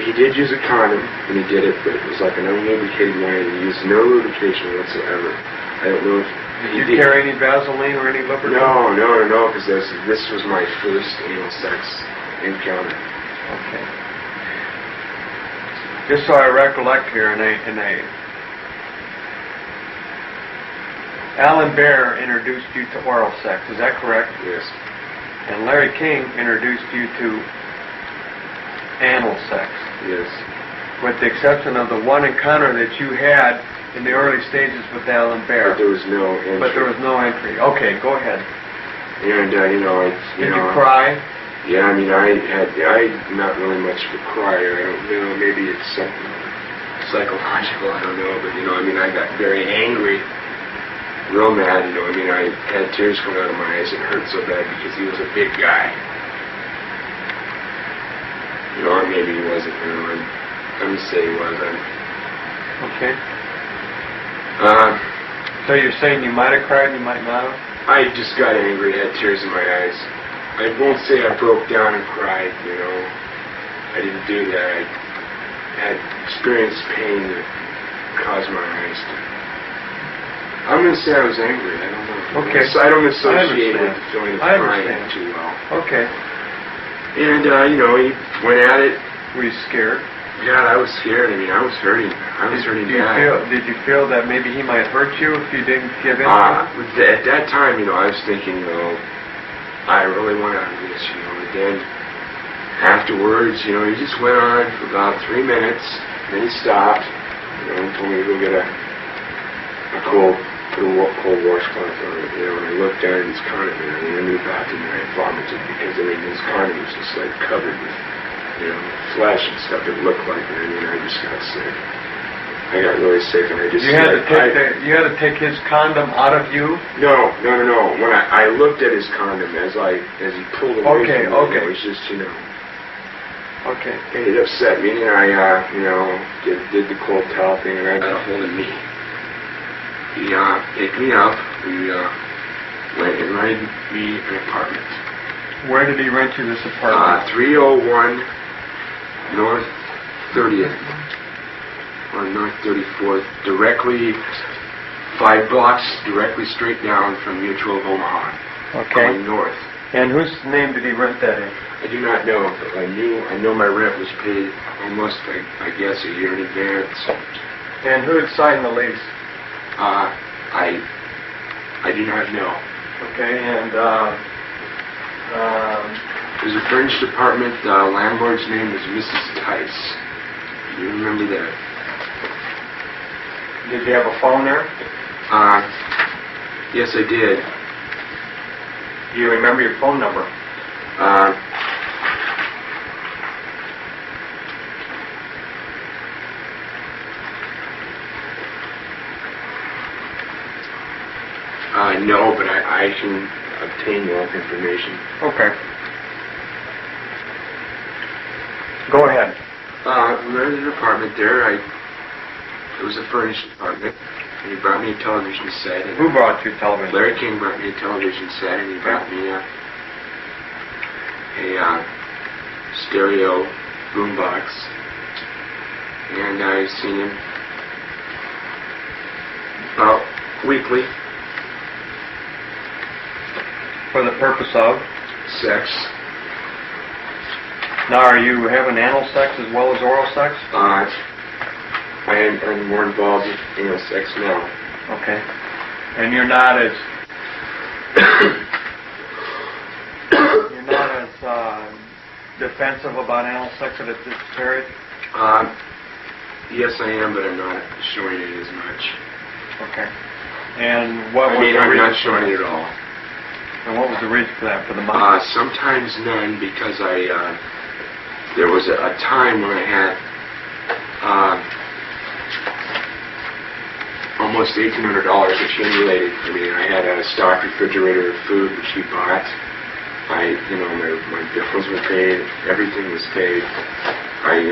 He did use a condom when he did it, but it was like an unlubricated one. He used no lubrication whatsoever. I don't know if Did you carry any Vaseline or any lubricant? No, because this was my first anal sex encounter. Okay. Just so I recollect here, Alan Bear introduced you to oral sex, is that correct? Yes. And Larry King introduced you to anal sex. Yes. With the exception of the one encounter that you had in the early stages with Alan Bear. But there was no entry. But there was no entry. Okay, go ahead. And, you know, Did you cry? Yeah, I mean, I'm not really much of a crier. I don't know, maybe it's something psychological, I don't know. But, you know, I mean, I got very angry, real mad, you know. I mean, I had tears coming out of my eyes. It hurt so bad because he was a big guy. You know, or maybe he wasn't, you know. I'm going to say he was. Okay. So you're saying you might have cried, you might not have? I just got angry, had tears in my eyes. I won't say I broke down and cried, you know. I didn't do that. I had experienced pain that caused my eyes to... I'm going to say I was angry. I don't know. Okay. I don't associate with the feeling of crying too well. Okay. And, you know, he went at it. Were you scared? Yeah, I was scared. I mean, I was hurting. Did you feel that maybe he might hurt you if you didn't give in? At that time, you know, I was thinking, you know, I really want out of this, you know. And then afterwards, you know, he just went on for about 3 minutes. Then he stopped, you know, and told me to go get a cold washcloth on it, you know. And I looked down at his condom, and in the bathroom, and I vomited because, I mean, his condom was just like covered with, you know, flesh and stuff. It looked like it. I mean, I just got sick. I got really sick, and I just... You had to take his condom out of you? No. When I looked at his condom as he pulled away from me, it was just, you know... Okay. And it upset me, and I, you know, did the cold towel thing, and I got a hold of me. He picked me up. We went and rented me an apartment. Where did he rent you this apartment? 301 North 30th. On North 34th, directly 5 blocks directly straight down from Mutual of Omaha. Okay. Going north. And whose name did he rent that in? I do not know, but I know my rent was paid almost, I guess, a year in advance. And who had signed the lease? I do not know. Okay, and it was a furnished apartment. The landlord's name was Mrs. Tice. Do you remember that? Did you have a phone there? Yes, I did. Do you remember your phone number? No, but I can obtain more information. Okay. Go ahead. We rented an apartment there. It was a furnished apartment, and he brought me a television set. Who brought you a television? Larry King brought me a television set, and he brought me a stereo boombox. And I've seen him about weekly. for the purpose of? Sex. Now, are you having anal sex as well as oral sex? I'm more involved with anal sex now. Okay. And you're not as defensive about anal sex at this period? Yes, I am, but I'm not showing it as much. Okay. And what was the I'm reason not showing it at all. And what was the reason for that? For the money? Sometimes none, because there was a time when I had almost $1,800 accumulated. I mean, I had a stock refrigerator of food which we bought. My bills were paid. Everything was paid. I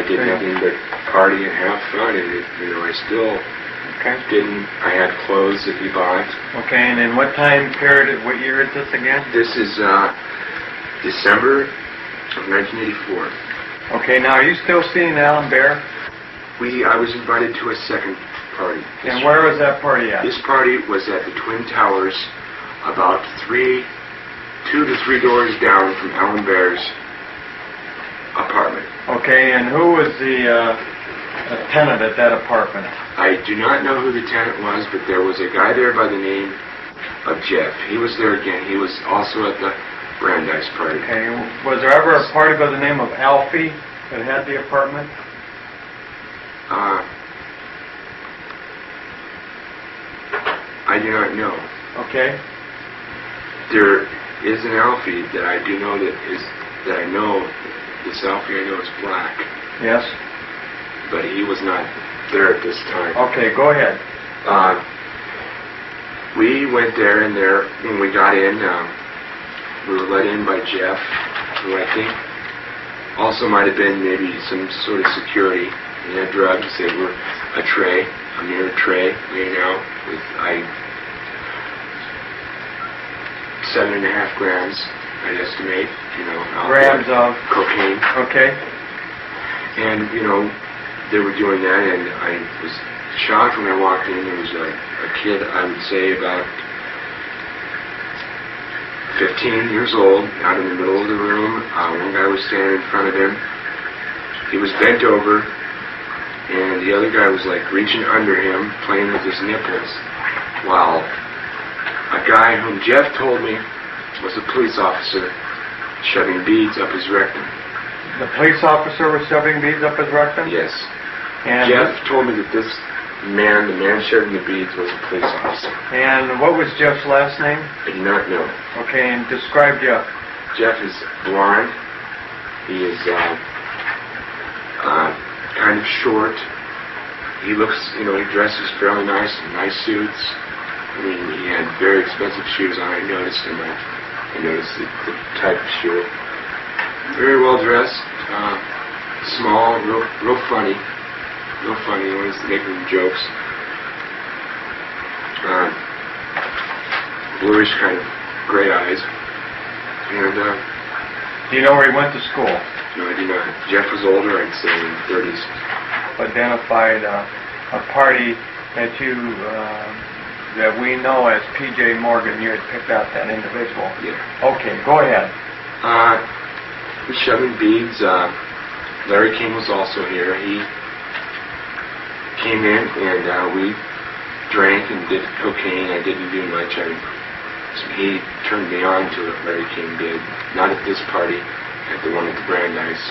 did nothing but party and have fun, and I still didn't. I had clothes that we bought. Okay, and in what time period? What year is this again? This is December of 1984. Okay, now are you still seeing Alan Bear? I was invited to a second party. And where was that party at? This party was at the Twin Towers, about 2 to 3 doors down from Alan Bear's apartment. Okay, and who was the tenant at that apartment? I do not know who the tenant was, but there was a guy there by the name of Jeff. He was there again. He was also at the Brandeis party. Okay, was there ever a party by the name of Alfie that had the apartment? I do not know. Okay. There is an Alfie that I do know that I know. This Alfie I know is black. Yes. But he was not there at this time. Okay, go ahead. We went there, and when we got in, we were let in by Jeff, who I think also might have been maybe some sort of security. He had drugs. They were a mere tray laying out with 7.5 grams, I'd estimate, Grams of cocaine. Okay. And, they were doing that, and I was shocked when I walked in. There was a kid, I would say about 15 years old, out in the middle of the room. One guy was standing in front of him. He was bent over, and the other guy was reaching under him, playing with his nipples, while a guy whom Jeff told me was a police officer shoving beads up his rectum. The police officer was shoving beads up his rectum? Yes. And Jeff told me that the man shoving the beads was a police officer. And what was Jeff's last name? I do not know. Okay, and describe Jeff. Jeff is blonde. He is kind of short. He looks, he dresses fairly nice in nice suits. I mean, he had very expensive shoes on. I noticed him. I noticed the type of shoe. Very well dressed. Small, real funny. Real funny. He wants to make them jokes. Bluish kind of gray eyes. And do you know where he went to school? No, I do not. Jeff was older, I'd say in his 30s. Identified a party that that we know as P.J. Morgan. You had picked out that individual. Yeah. Okay, go ahead. Was shoving beads. Larry King was also here. He came in and we drank and did cocaine. I didn't do much. He turned me on to it. Larry King did. Not at this party, at the one at the Brandeis.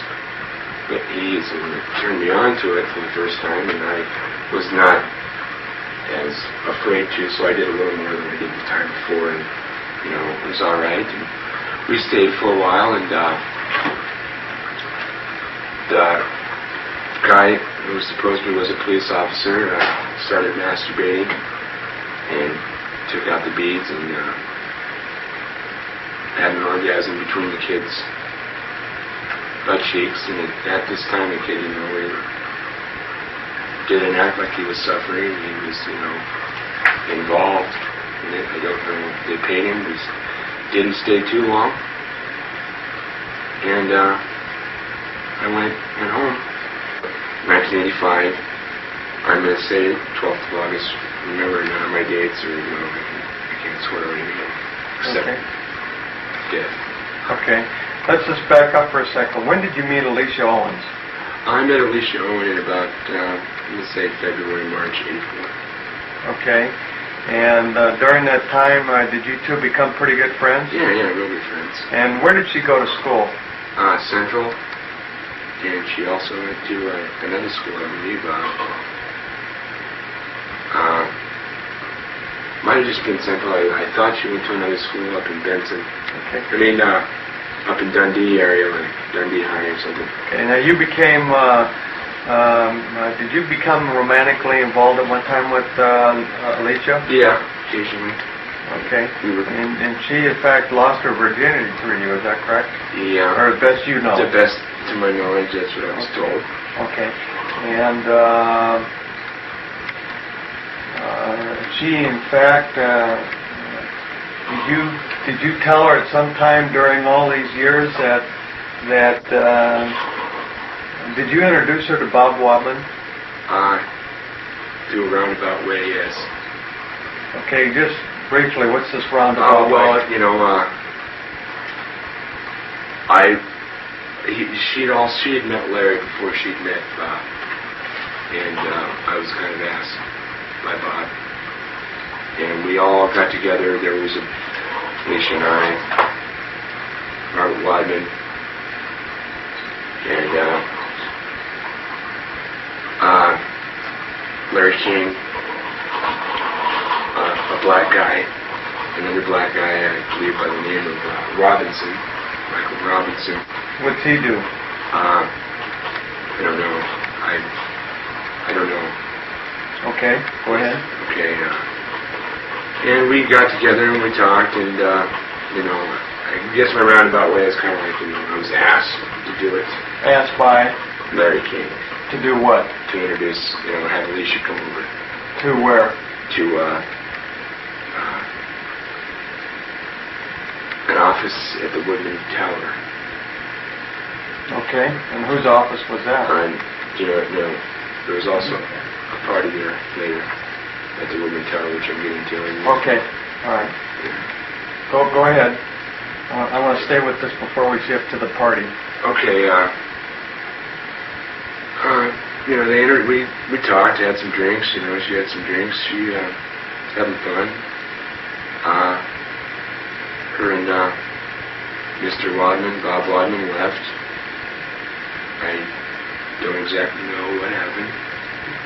But he turned me on to it for the first time, and I was not as afraid to, so I did a little more than I did the time before, and it was all right. And we stayed for a while, and the guy who supposedly was a police officer started masturbating and took out the beads and had an orgasm between the kids' butt cheeks, and at this time the kid, didn't act like he was suffering. He was, involved in it. I don't know. They paid him. He didn't stay too long, and I went home. 1985. I'm going to say 12th of August. Remember none of my dates, or I can't swear or anything. except Okay. death. Okay. Let's just back up for a second. When did you meet Alicia Owens? I met Alicia Owen in about, let's say February, March, '84. Okay. And during that time, did you two become pretty good friends? Yeah, real good friends. And where did she go to school? Central, and she also went to another school, I believe. Might have just been Central. I thought she went to another school up in Benson. Okay. I mean, up in Dundee area, like Dundee High or something. Okay. Now you became. Did you become romantically involved at one time with Alicia? Yeah, occasionally. Okay. We were, And she, in fact, lost her virginity through you. Is that correct? yeah. Or as best you know? To the best to my knowledge, that's what I was told. Okay. And she, in fact, did you tell her at some time during all these years that did you introduce her to Bob Wadman? Through a roundabout way, yes. Okay, just briefly, what's this roundabout Well, way? you know, she had met Larry before she'd met Bob, and I was kind of asked by Bob, and we all got together. There was Alicia and I, Robert Wadman, and Larry King, a black guy, another black guy, I believe by the name of Robinson, Michael Robinson. What's he do? I don't know. I don't know. Okay, go ahead. Okay. And we got together and we talked, and you know, I guess my roundabout way is kind of like, you know, I was asked to do it. Asked by? Larry King. To do what? To introduce, you know, have Alicia come over. To where? To an office at the Woodman Tower. Okay, and whose office was that? You know, there was also a party there later at the Woodman Tower, which I'm getting to. Okay, all right. Go ahead. I want to stay with this before we shift to the party. Okay, you know, we talked, had some drinks, you know, she had some drinks, she having fun. Her and Mr. Wadman, Bob Wadman, left. I don't exactly know what happened.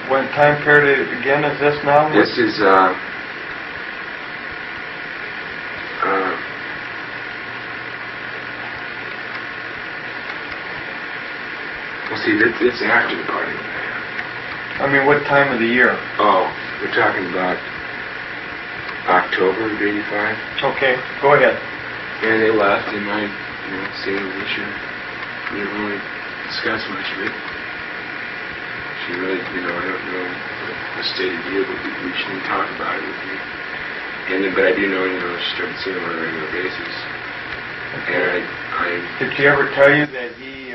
What time period again is this now? This is well, see, it's after the party. I mean, what time of the year? Oh, we're talking about October of '85. Okay, go ahead. And they left, and I, you know, seeing Alicia, we didn't really discuss much of it. She really, you know, I don't know the state of view, but we shouldn't talk about it with me. And then, but I do know, you know, she started seeing him on a regular basis. And Did she ever tell you that he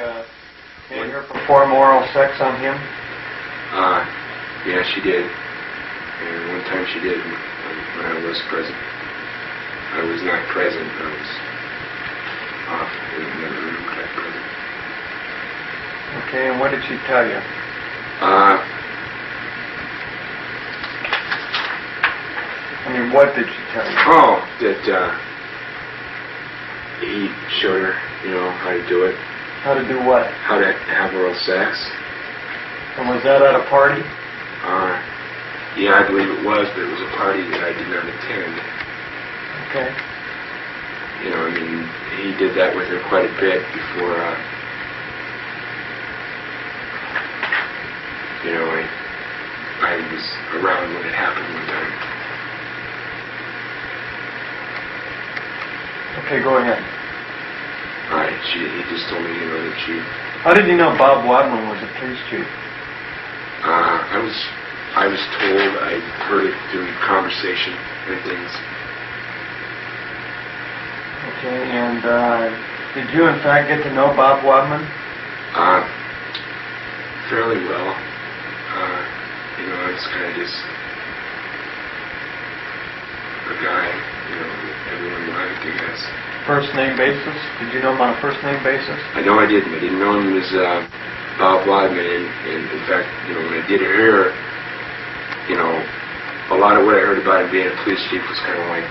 made her perform oral sex on him? Yeah, she did. And one time she did when I was present. I was not present. I was off in another room, but I was present. Okay, and what did she tell you? I mean, what did she tell you? Oh, that he showed her, you know, how to do it. How to do what? How to have oral sex. And was that at a party? Yeah, I believe it was, but it was a party that I did not attend. Okay. You know, I mean, he did that with her quite a bit before, you know, I was around when it happened one time. Okay, go ahead. Alright, he just told me, you know, that she... How did you know Bob Wadman was a police chief? I was told, I heard it through conversation and things. Okay, and did you in fact get to know Bob Wadman? Fairly well. You know, it's kind of just a guy, you know, everyone liked, I guess. First name basis? Did you know him on a first name basis? No, I didn't. I didn't know him as Bob Wadman, and in fact, when I did hear, a lot of what I heard about him being a police chief was kind of like,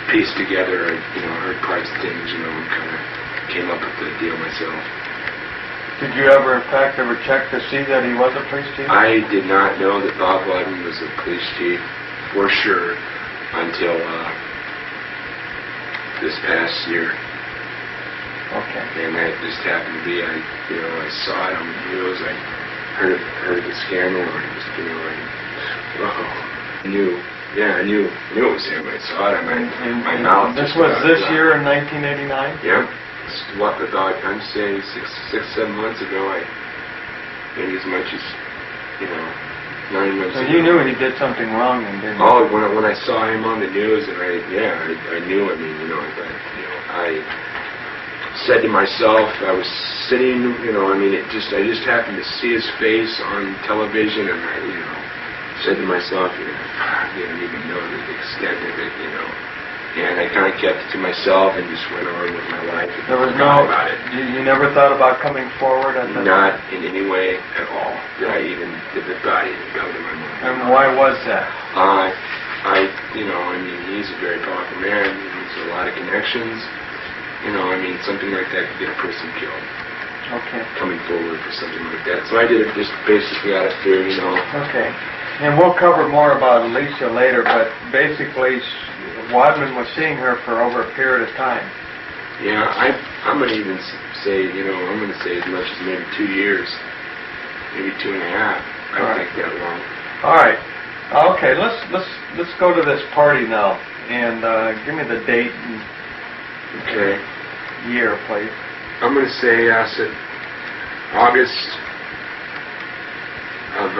pieced together. I heard parts of things, and kind of came up with the deal myself. Did you ever, in fact, check to see that he was a police chief? I did not know that Bob Wadman was a police chief for sure until this past year. Okay. And that just happened to be, I saw it on the news. I heard of the scandal, and I just, I knew it was him. I saw it on my mouth. This was this year in 1989? Yeah. What about, I'm saying 6-7 months ago, maybe as much as, 9 months so ago. you knew he did something wrong then, didn't you? Oh, when I saw him on the news, and I knew. I mean, I said to myself, I was sitting, I just happened to see his face on television, and I, said to myself, I didn't even know the extent of it, And I kind of kept it to myself and just went on with my life. And there was about it. You never thought about coming forward at that Not time? in any way at all. Did the thought even come to my mind? And why was that? He's a very powerful man. He has a lot of connections. Something like that could get a person killed. Okay. Coming forward for something like that. So I did it just basically out of fear, Okay. And we'll cover more about Alicia later, but basically, Wadman was seeing her for over a period of time. Yeah, I'm going to even say, I'm going to say as much as maybe 2 years, maybe 2.5. I don't think that long. All right. Okay, let's go to this party now, and give me the date and year, please. I'm going to say August of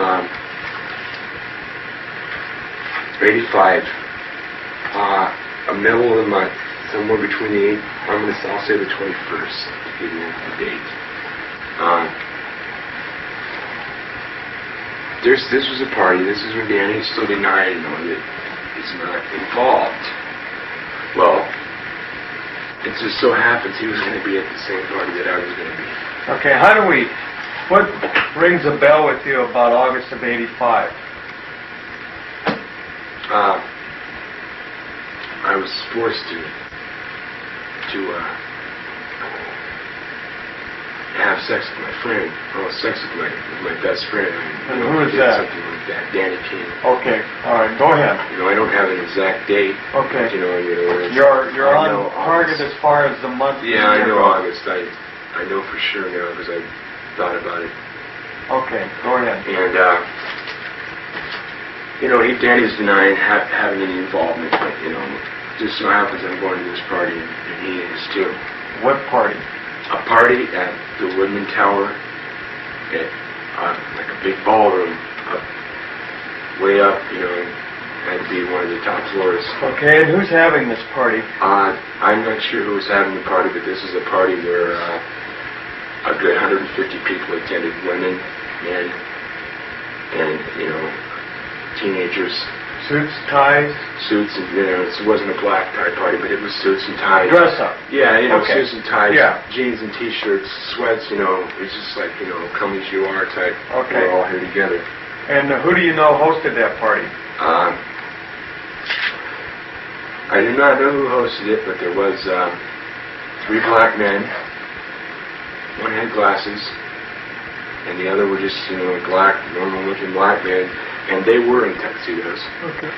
85. A middle of the month, somewhere between the 8th, I'll say the 21st, to give you the date. This was a party. This is when Danny still denied, that he's not involved. Well, it just so happens he was going to be at the same party that I was going to be. Okay, what rings a bell with you about August of 85? I was forced to have sex with my friend. Sex with my best friend. And who is that? Something like that. Danny King. Okay, all right, go ahead. I don't have an exact date. Okay. You're on target as far as the month. Yeah, I know August. I know for sure now because I thought about it. Okay, go ahead. And Danny's denying having any involvement, but just so happens I'm going to this party, and he is too. What party? A party at the Woodman Tower, at like a big ballroom, way up, had to be one of the top floors. Okay, and who's having this party? I'm not sure who was having the party, but this is a party where a good 150 people attended, women, men, and, teenagers. Suits, ties? Suits, and, it wasn't a black tie party, but it was suits and ties. Dress up? Yeah, okay. Suits and ties, yeah. Jeans and t-shirts, sweats, it's just like, come as you are type. Okay. We're all here together. And who do you know hosted that party? I do not know who hosted it, but there was 3 black men. One had glasses, and the other were just, black, normal-looking black men, and they were in tuxedos. Okay.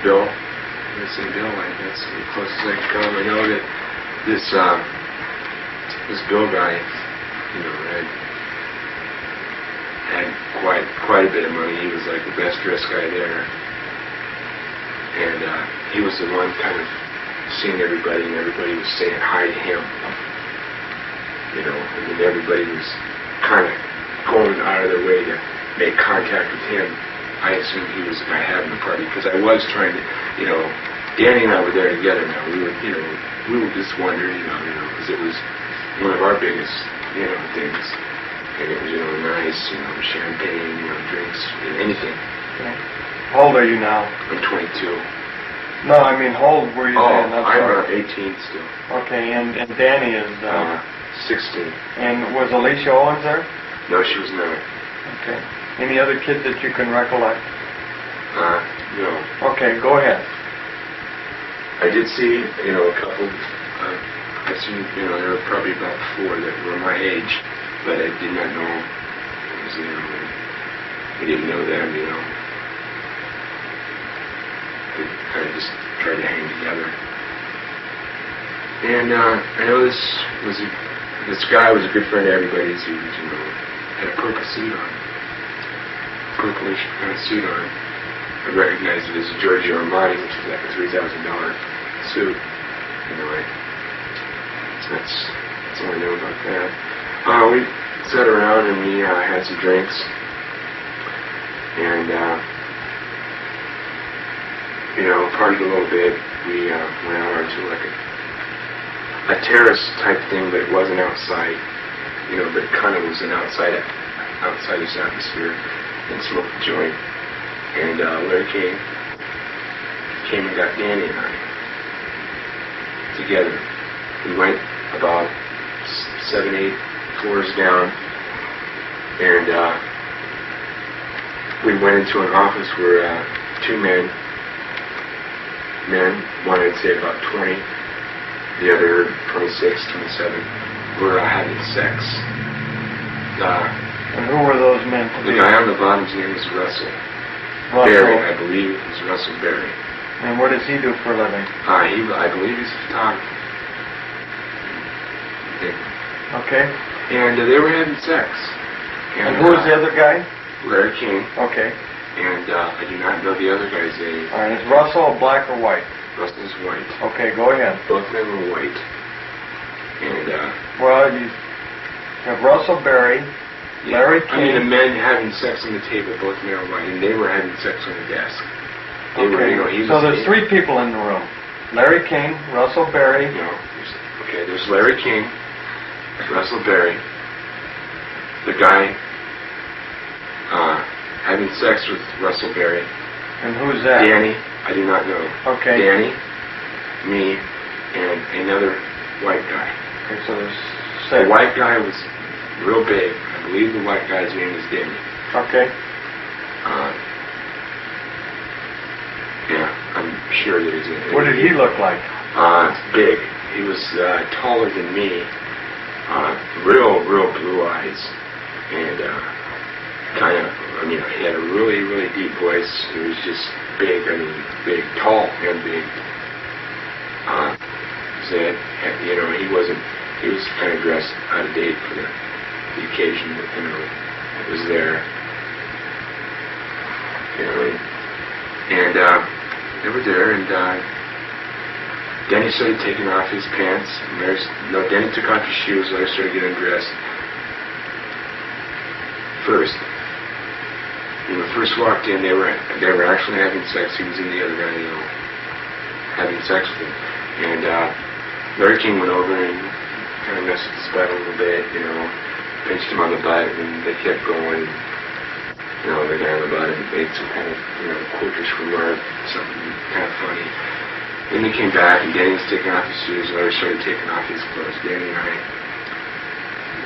Bill, I'm going to say Bill, that's as close as I can come. I know that this Bill guy, had quite a bit of money. He was like the best dressed guy there. And he was the one kind of seeing everybody, and everybody was saying hi to him. Everybody was kind of going out of their way to make contact with him. I assumed he was the guy having the party, because I was trying to, Danny and I were there together now. We were just wondering, because it was one of our biggest things. And it was, nice, champagne, drinks, anything. Okay. How old are you now? I'm 22. No, I mean, how old were you then? I'm 18 still. Okay, and Danny is... 16. And was Alicia Owens there? No, she was not. Okay. Any other kids that you can recollect? No. Okay, go ahead. I did see, a couple. I seen, there were probably about 4 that were my age, but I did not know. It was, I didn't know them, I kind of just tried to hang together. And I know this guy was a good friend of everybody's. He was, had a purple suit on, purplish kind of suit on. I recognized it as a Giorgio Armani, which is like a $3,000 suit. Anyway, that's all I know about that. We sat around and we had some drinks, and partied a little bit. We went out onto like a terrace type thing, but it wasn't outside, but it kind of was an outside this atmosphere, and smoked a joint. And Larry came and got Danny and I together. We went about 7, 8 floors down, and we went into an office where 2 men, one I'd say about 20, the other 26, 27, were having sex. And who were those men? The guy on the bottom's name was Russell. Barry, I believe, is Russell Barry. And what does he do for a living? I believe he's a photographer. Okay. And they were having sex. And who was the other guy? Larry King. Okay. And I do not know the other guy's name. All right. Is Russell black or white? Russell's white. Okay, go ahead. Both of them were white. And well, you have Russell Barry. Larry King. I mean, the men having sex on the table, both men were white, and they were having sex on the desk. They were, so there's 3 people in the room. Larry King, Russell Barry. There's Larry King, Russell Barry, the guy having sex with Russell Barry. And who's that? Danny, I do not know. Okay. Danny, me, and another white guy. Okay, so there's 6. The white guy was real big. I believe the white guy's name is Danny. Okay. Yeah, I'm sure that he's in. What did he look like? Big. He was taller than me. Real blue eyes, and he had a really, really deep voice. He was just big. Big, tall, and big. He wasn't. He was kind of dressed out of date for the occasion that it was there. And they were there, and Denny started taking off his pants. Denny took off his shoes. Larry started getting dressed. First, when we first walked in, they were actually having sex. He was in the other guy, having sex with him. And Larry King went over and kind of messed with his butt a little bit, pinched him on the butt, and they kept going. The guy on the butt made some kind of, quirkish remark, something kind of funny. Then they came back, and Danny was taking off his shoes. Larry started taking off his clothes. Danny and I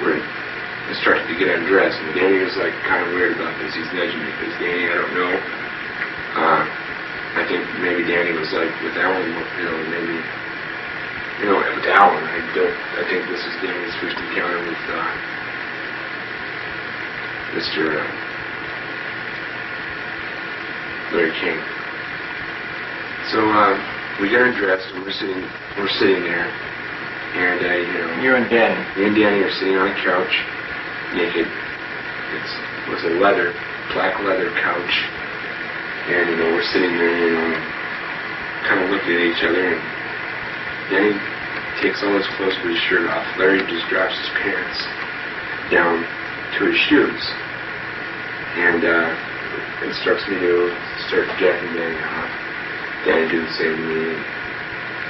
were starting to get undressed, and Danny was kind of weird about this. He's nudging me because Danny, I don't know. I think maybe Danny was with Alan, maybe. With Alan, I think this is Danny's first encounter with Mr. Larry King. So we got undressed, and we're sitting there, and you and Danny. Me and Danny are sitting on a couch, naked. It was a black leather couch, and we're sitting there, kind of looking at each other, and Danny takes all his clothes but his shirt off. Larry just drops his pants down to his shoes, and instructs me to start jacking Danny off. Danny did the same to me,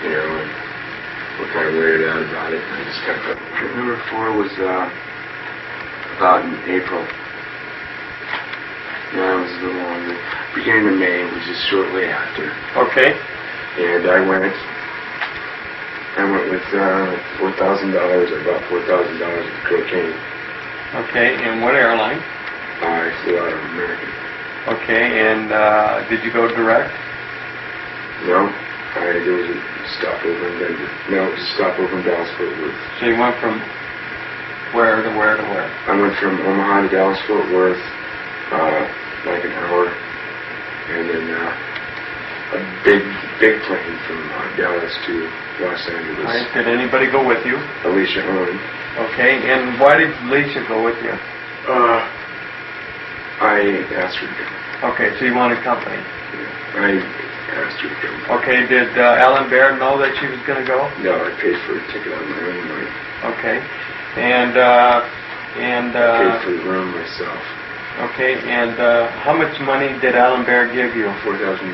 and we're kind of weirded out about it. And I just kind of. Number 4 was In April. No, it was a little longer. Beginning of May, which is shortly after. Okay. And I went with $4,000. I bought $4,000 of cocaine. Okay, and what airline? I flew out of American. Okay, and did you go direct? No, there was a stopover in Denver. No, it was a stopover in Dallas Fort Worth. So you went from where to where to where? I went from Omaha to Dallas Fort Worth, like an hour, and then a big plane from Dallas to Los Angeles. All right. Did anybody go with you? Alicia Owen. Okay, and why did Alicia go with you? I asked her to come. Okay, so you wanted company. Yeah, I asked her to come. Okay, did Alan Baird know that she was going to go? No, I paid for a ticket on my own money. Okay, and I paid for the room myself. Okay, and how much money did Alan Baird give you? $4,000.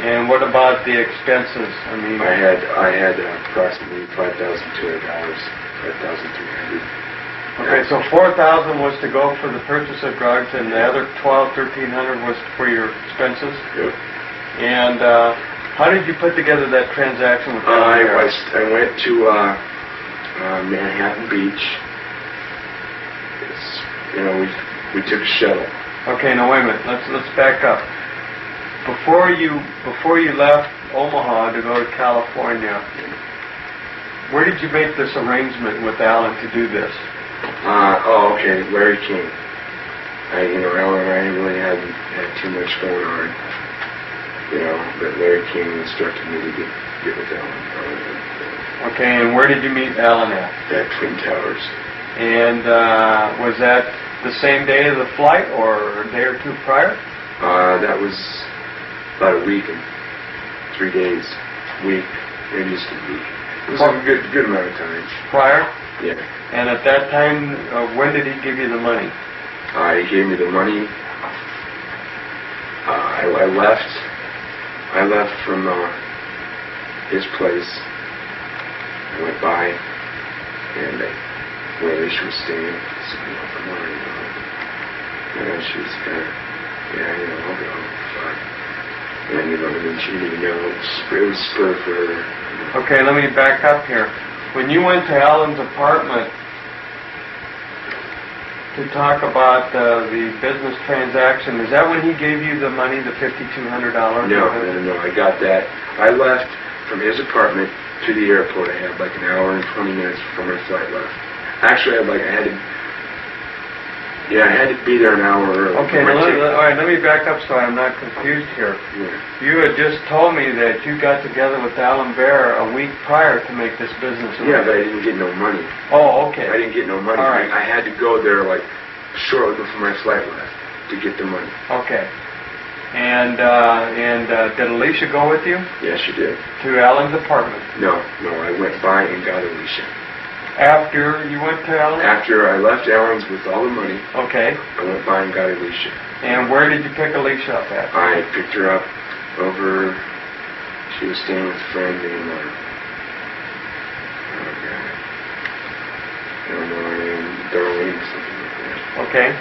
And what about the expenses? I mean, I had approximately $5,200, $5,300. Okay, so $4,000 was to go for the purchase of drugs, and the other $1,200-1,300 was for your expenses. Yep. And how did you put together that transaction with Alan Baird? I went to Manhattan Beach. We took a shuttle. Okay, now wait a minute. Let's back up. Before you left Omaha to go to California, where did you make this arrangement with Alan to do this? Okay, Larry King. Alan and I really hadn't had too much going on. But Larry King instructed me to get with Alan. Okay, and where did you meet Alan at? At Twin Towers. And was that the same day of the flight or a day or two prior? That was about a week and 3 days. Week, maybe just a week. It was a good amount of time. Prior? Yeah. And at that time, when did he give you the money? He gave me the money. I left from his place. I went by, and where she was staying, I said, come on, she was kind of, I'll go. Fine. And then she didn't even know. It was spur for her. Okay, let me back up here. When you went to Alan's apartment to talk about the business transaction, is that when he gave you the money, the $5,200? No, I got that. I left from his apartment to the airport. I had like an hour and 20 minutes before my flight left. Actually, I had to be there an hour early. Okay, all right, let me back up so I'm not confused here. Yeah. You had just told me that you got together with Alan Baird a week prior to make this business arrangement. Yeah, but I didn't get no money. Oh, okay. I didn't get no money. All right. I had to go there like shortly before my flight left to get the money. Okay. And did Alicia go with you? Yes, she did. To Alan's apartment? No, I went by and got Alicia. After you went to Alan? After I left Alan's with all the money. Okay. I went by and got Alicia. And where did you pick Alicia up at? I picked her up over. She was staying with a friend named Darlene, something like that. Okay.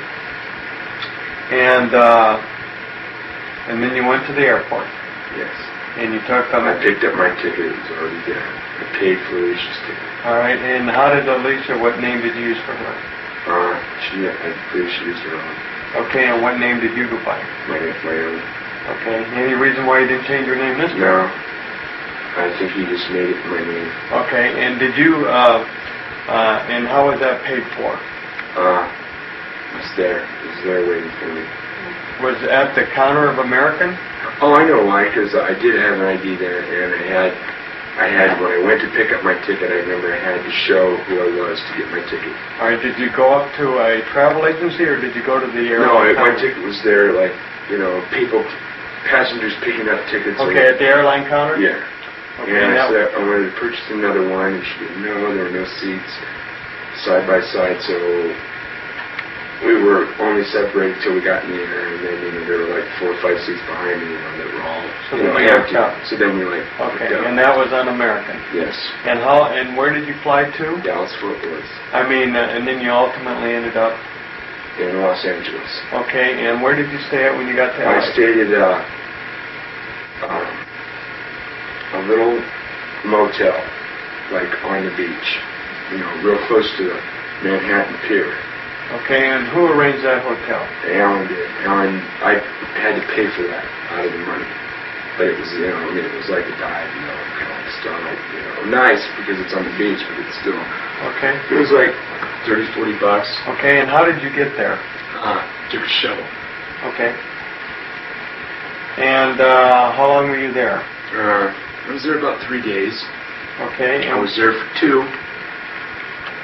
And then you went to the airport. Yes. And you took them. I picked up my ticket. It was already there. I paid for Alicia's ticket. All right. And how did Alicia? What name did you use for her? I believe she used her own. Okay. And what name did you go by? My own. Okay. Any reason why you didn't change your name this time? No. I think he just made it my name. Okay. And did you? And how was that paid for? It was there waiting for me. Was it at the counter of American? Oh, I know why, because I did have an ID there, and I had when I went to pick up my ticket, I remember I had to show who I was to get my ticket. All right, did you go up to a travel agency, or did you go to the airline? No, my ticket was there, passengers picking up tickets. Okay, at the airline counter? Yeah. Okay, and I said I wanted to purchase another one, and she didn't know, there were no seats side by side, so we were only separated till we got in the air, and then there were like 4 or 5 seats behind me, that were all empty. So then we okay, and that was on American. Yes. And where did you fly to? Dallas Fort Worth. And then you ultimately ended up in Los Angeles. Okay, and where did you stay at when you got to LA? I stayed at a little motel, like on the beach, real close to the Manhattan Pier. Okay, and who arranged that hotel? Alan did. I had to pay for that out of the money. But it was, it was like a dive, kind of still, nice because it's on the beach, but it's still. Okay. It was like $30, $40. Okay, and how did you get there? Took a shuttle. Okay. And how long were you there? I was there about 3 days. Okay. I was there for 2,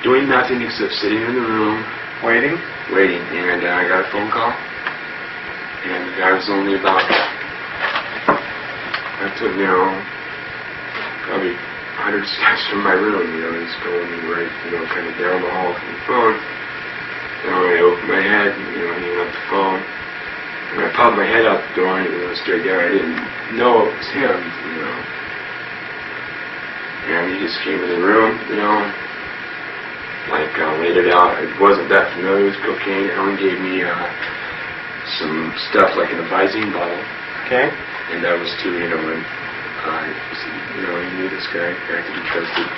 doing nothing except sitting in the room. Waiting? Waiting, and I got a phone call, and the guy was only about, probably 100 steps from my room, he's going right, kind of down the hall from the phone. I opened my head, he hung up the phone, and I popped my head out the door, and straight down. I didn't know it was him, and he just came in the room, laid it out. I wasn't that familiar with cocaine. Alan gave me some stuff like an Visine bottle. Okay. And that was too, and he knew this guy could be trusted.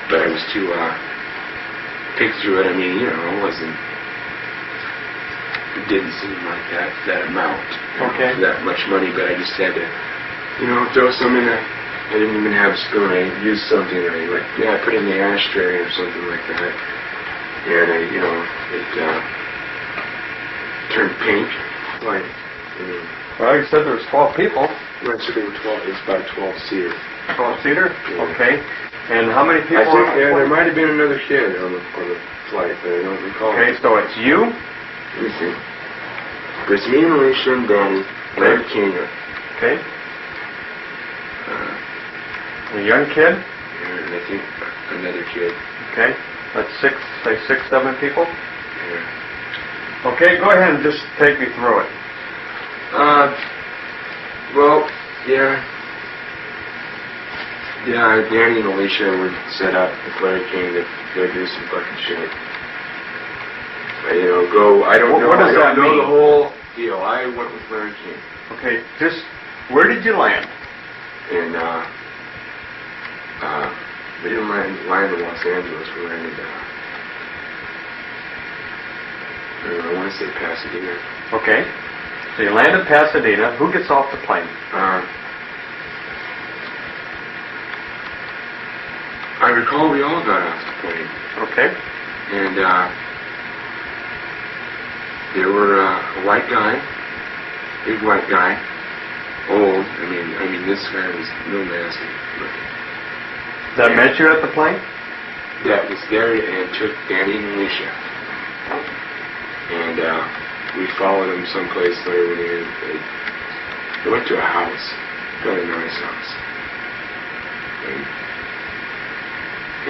But I was too pick through it. It didn't seem like that amount. Okay. For that much money, but I just had to, throw some in there. I didn't even have a spoon. I used something I put it in the ashtray or something like that. And it turned pink. Well, you said there was 12 people. Right, so there were 12. It was about a 12-seater. 12-seater? Yeah. Okay. And how many people? I think there might have been another kid on the flight, but I don't recall. Okay, so it's you? Let me see. It's me, Alicia, and Danny, Larry King. Okay. A young kid? And I think another kid. Okay. That's 6, 7 people? Yeah. Okay, go ahead and just take me through it. Well, yeah. Yeah, Danny and Alicia were set up with Larry King to go do some fucking shit. I don't know. What does that mean? The whole deal. I went with Larry King. Okay, where did you land? And, we didn't land in Los Angeles. We landed, I want to say Pasadena. Okay. So you land in Pasadena. Who gets off the plane? I recall we all got off the plane. Okay. And, there were a white guy, big white guy, old. This guy was real nasty looking. That met you at the plane? That was there and took Danny and Alicia. And we followed them someplace later when they went to a house, got a nice house.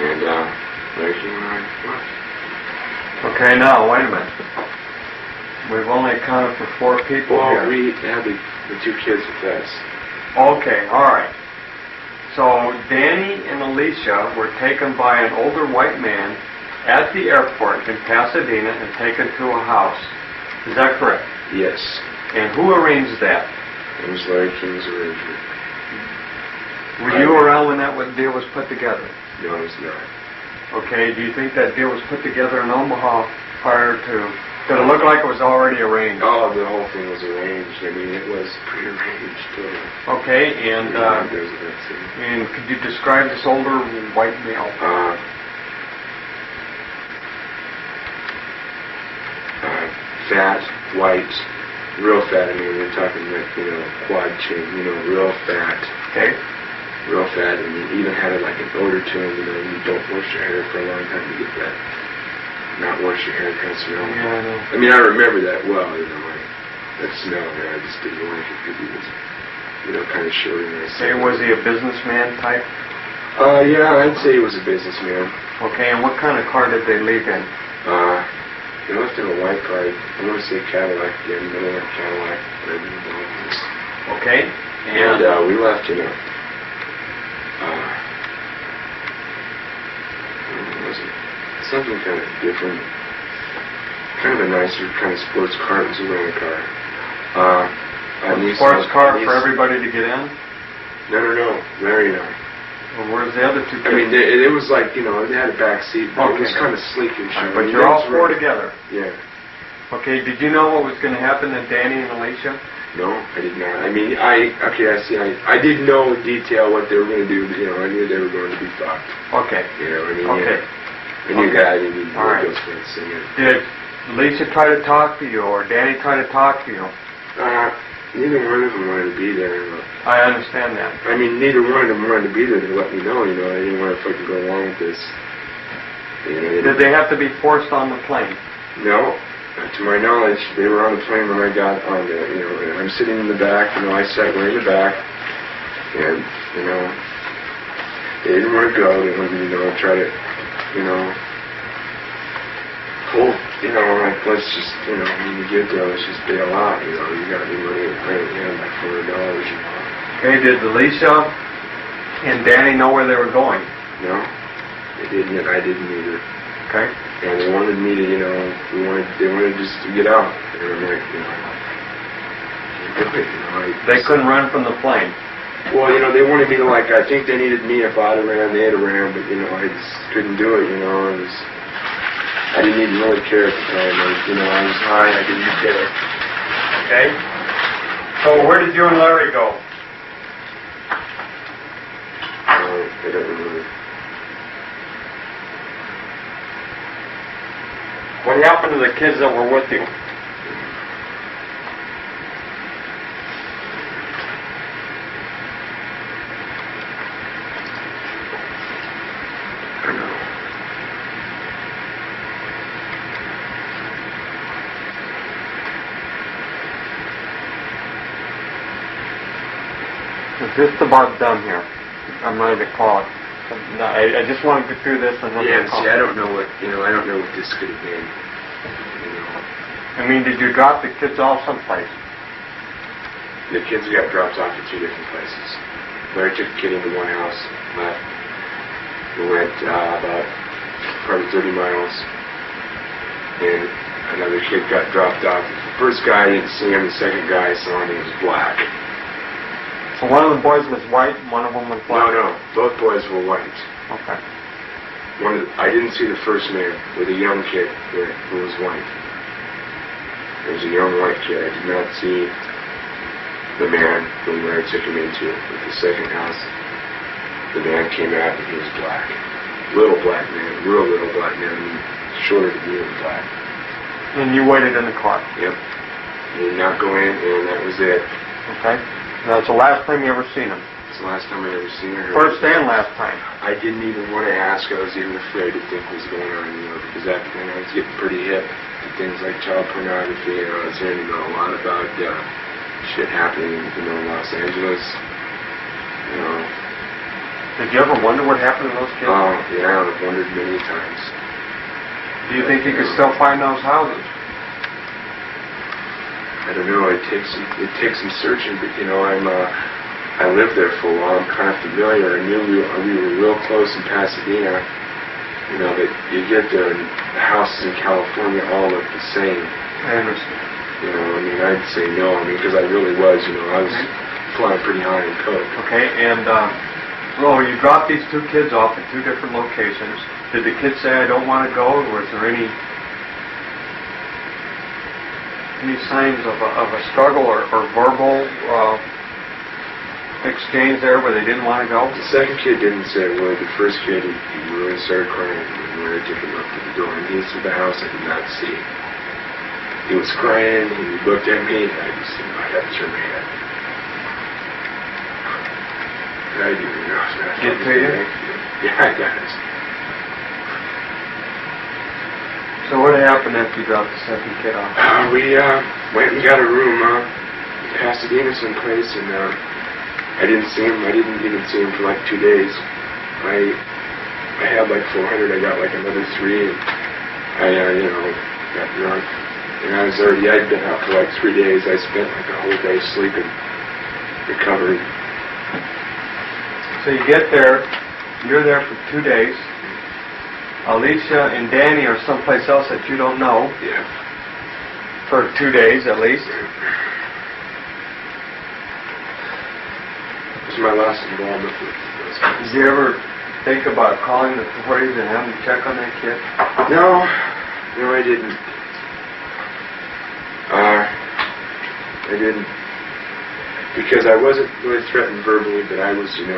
And Larry King and I left. Okay, now, wait a minute. We've only accounted for 4 people here. Well, we had the 2 kids with us. Okay, all right. So Danny and Alicia were taken by an older white man at the airport in Pasadena and taken to a house. Is that correct? Yes. And who arranged that? It was Larry King's arrangement. Were you around when that deal was put together? No, I was not. Okay, do you think that deal was put together in Omaha prior to... Did it look like it was already arranged? Oh, the whole thing was arranged. It was prearranged, totally. Okay, and could you describe this older white male? Fat, white, real fat. We're talking quad chin, real fat. Okay. Real fat, and he even had an odor to him. You don't wash your hair for a long time to get that. Not wash your hair kind of smell. Yeah, I know. I remember that well, that smell there. I just didn't like it because he was, kind of short and nice. Say, was he a businessman type? Yeah, I'd say he was a businessman. Okay, and what kind of car did they leave in? They left in a white car. I want to say Cadillac, middle of Cadillac, whatever you want. Okay, and we left in a, what was it? Something kind of different. kind of a nicer kind of sports car. It was a rental car. A sports car for everybody to get in? No. Larry and I. Well, where's the other two kids? I mean, it was like, you know, it had a back seat, but it was kind of sleek and shiny. But you're all four together? Yeah. Okay, did you know what was going to happen to Danny and Alicia? No, I did not. I mean, I didn't know in detail what they were going to do, but, you know, I knew they were going to be fucked. Okay. You know, I mean, okay. I knew that. I didn't know those friends singing. Did Alicia try to talk to you, or Danny try to talk to you? Neither one of them wanted to be there. I understand that. I mean, neither one of them wanted to be there to let me know, you know. I didn't want to fucking go along with this. You know, did they have to be forced on the plane? No. To my knowledge, they were on the plane when I got on there, you know, and I'm sitting in the back, you know, I sat way in the back, and, you know, they didn't want to go, they wanted me, you know, try to, you know, hold, you know, like, let's just, you know, when you get there, let's just bail out, you know, you got any money, like $400, you know. Okay, did Alicia and Danny know where they were going? No, they didn't, and I didn't either. Okay. And they wanted me to, you know, they wanted just to get out. They were like, you know, can't do it, you know. They couldn't run from the plane. Well, you know, they wanted me to, like, I think they needed me. If I'd have ran, they'd have ran, but, you know, I just couldn't do it, you know. I didn't even really care at the time. I was high, I didn't care. Okay. So where did you and Larry go? I don't remember. What happened to the kids that were with you? I know. Is this about done here? I'm ready to call it. No, I just want to get through this and then see, I don't know what this could have been. You know. I mean, did you drop the kids off someplace? The kids got dropped off at two different places. Larry took the kid into one house, left. We went about probably 30 miles, and another kid got dropped off. The first guy I didn't see him. The second guy I saw him, he was black. So one of the boys was white and one of them was black? No. Both boys were white. Okay. I didn't see the first man with a young kid who was white. There was a young white kid. I did not see the man who Larry took him into. With the second house, the man came out and he was black. Little black man, real little black man, shorter than me and black. And you waited in the car? Yep. He did not go in, and that was it. Okay. That's the last time you ever seen him? It's the last time I ever seen her. First and last time? I didn't even want to ask. I was even afraid to think what was going on, you know, because after then I was getting pretty hip to things like child pornography, and I was hearing, you know, a lot about shit happening, you know, in Los Angeles. You know. Did you ever wonder what happened to those kids? Oh, yeah, I've wondered many times. Do you think you could still find those houses? I don't know. It takes some searching, but you know, I lived there for a while. I'm kind of familiar. I knew we were real close in Pasadena. You know that you get there, and the houses in California all look the same. I understand. You know, I mean, I'd say no. I mean, because I really was. You know, I was flying pretty high in coke. Okay, and you dropped these two kids off at two different locations. Did the kids say, "I don't want to go," or was there any signs of a struggle or verbal exchange there where they didn't want to go? The second kid didn't say a word. The first kid, he really started crying when I took him up to the door. And he to the house I did not see. He was crying, and he looked at me, and I just, you know, I had to turn my head. I didn't even know. Get to you? Yeah, I got it. So what happened after you dropped the second kid off? We went and got a room in Pasadena someplace, and I didn't see him. I didn't even see him for like 2 days. I had like 400. I got like another 3, and I, you know, got drunk. And I'd been out for like 3 days. I spent like a whole day sleeping, recovering. So you get there, you're there for 2 days. Alicia and Danny are someplace else that you don't know. Yeah. For 2 days at least. It was my last involvement with those guys. Did you ever think about calling the authorities and having to check on that kid? No, I didn't. I didn't. Because I wasn't really threatened verbally, but I was, it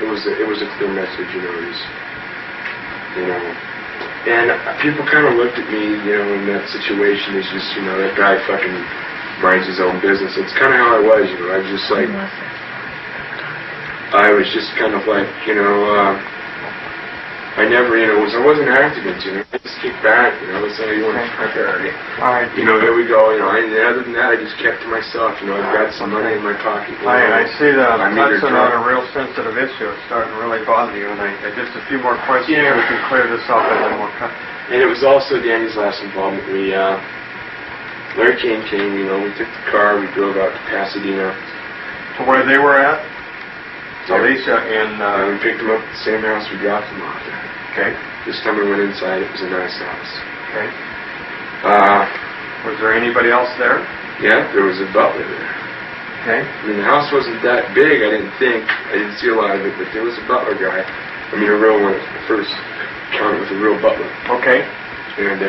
was a clear message, and people kind of looked at me, in that situation as just, that guy fucking minds his own business. It's kind of how I was, I was just like, I was just kind of like, I never, I wasn't acting it, I just kicked back, that's how you want to fuck already. All right. Here we go, and other than that, I just kept to myself, I've got some money in my pocket. I see that I'm either touching on a drunk. real sensitive issue. It's starting to really bother you, and just a few more questions Yeah. so we can clear this up, and then we'll cut. And it was also Danny's last involvement. Larry King came, we took the car, we drove out to Pasadena. To where they were at? Alicia and... we picked them up at the same house we dropped them off at. Okay. This time we went inside, it was a nice house. Okay. Was there anybody else there? Yeah, there was a butler there. Okay. I mean, the house wasn't that big, I didn't think. I didn't see a lot of it, but there was a butler guy. I mean, a real one, the first encounter with a real butler. Okay. And,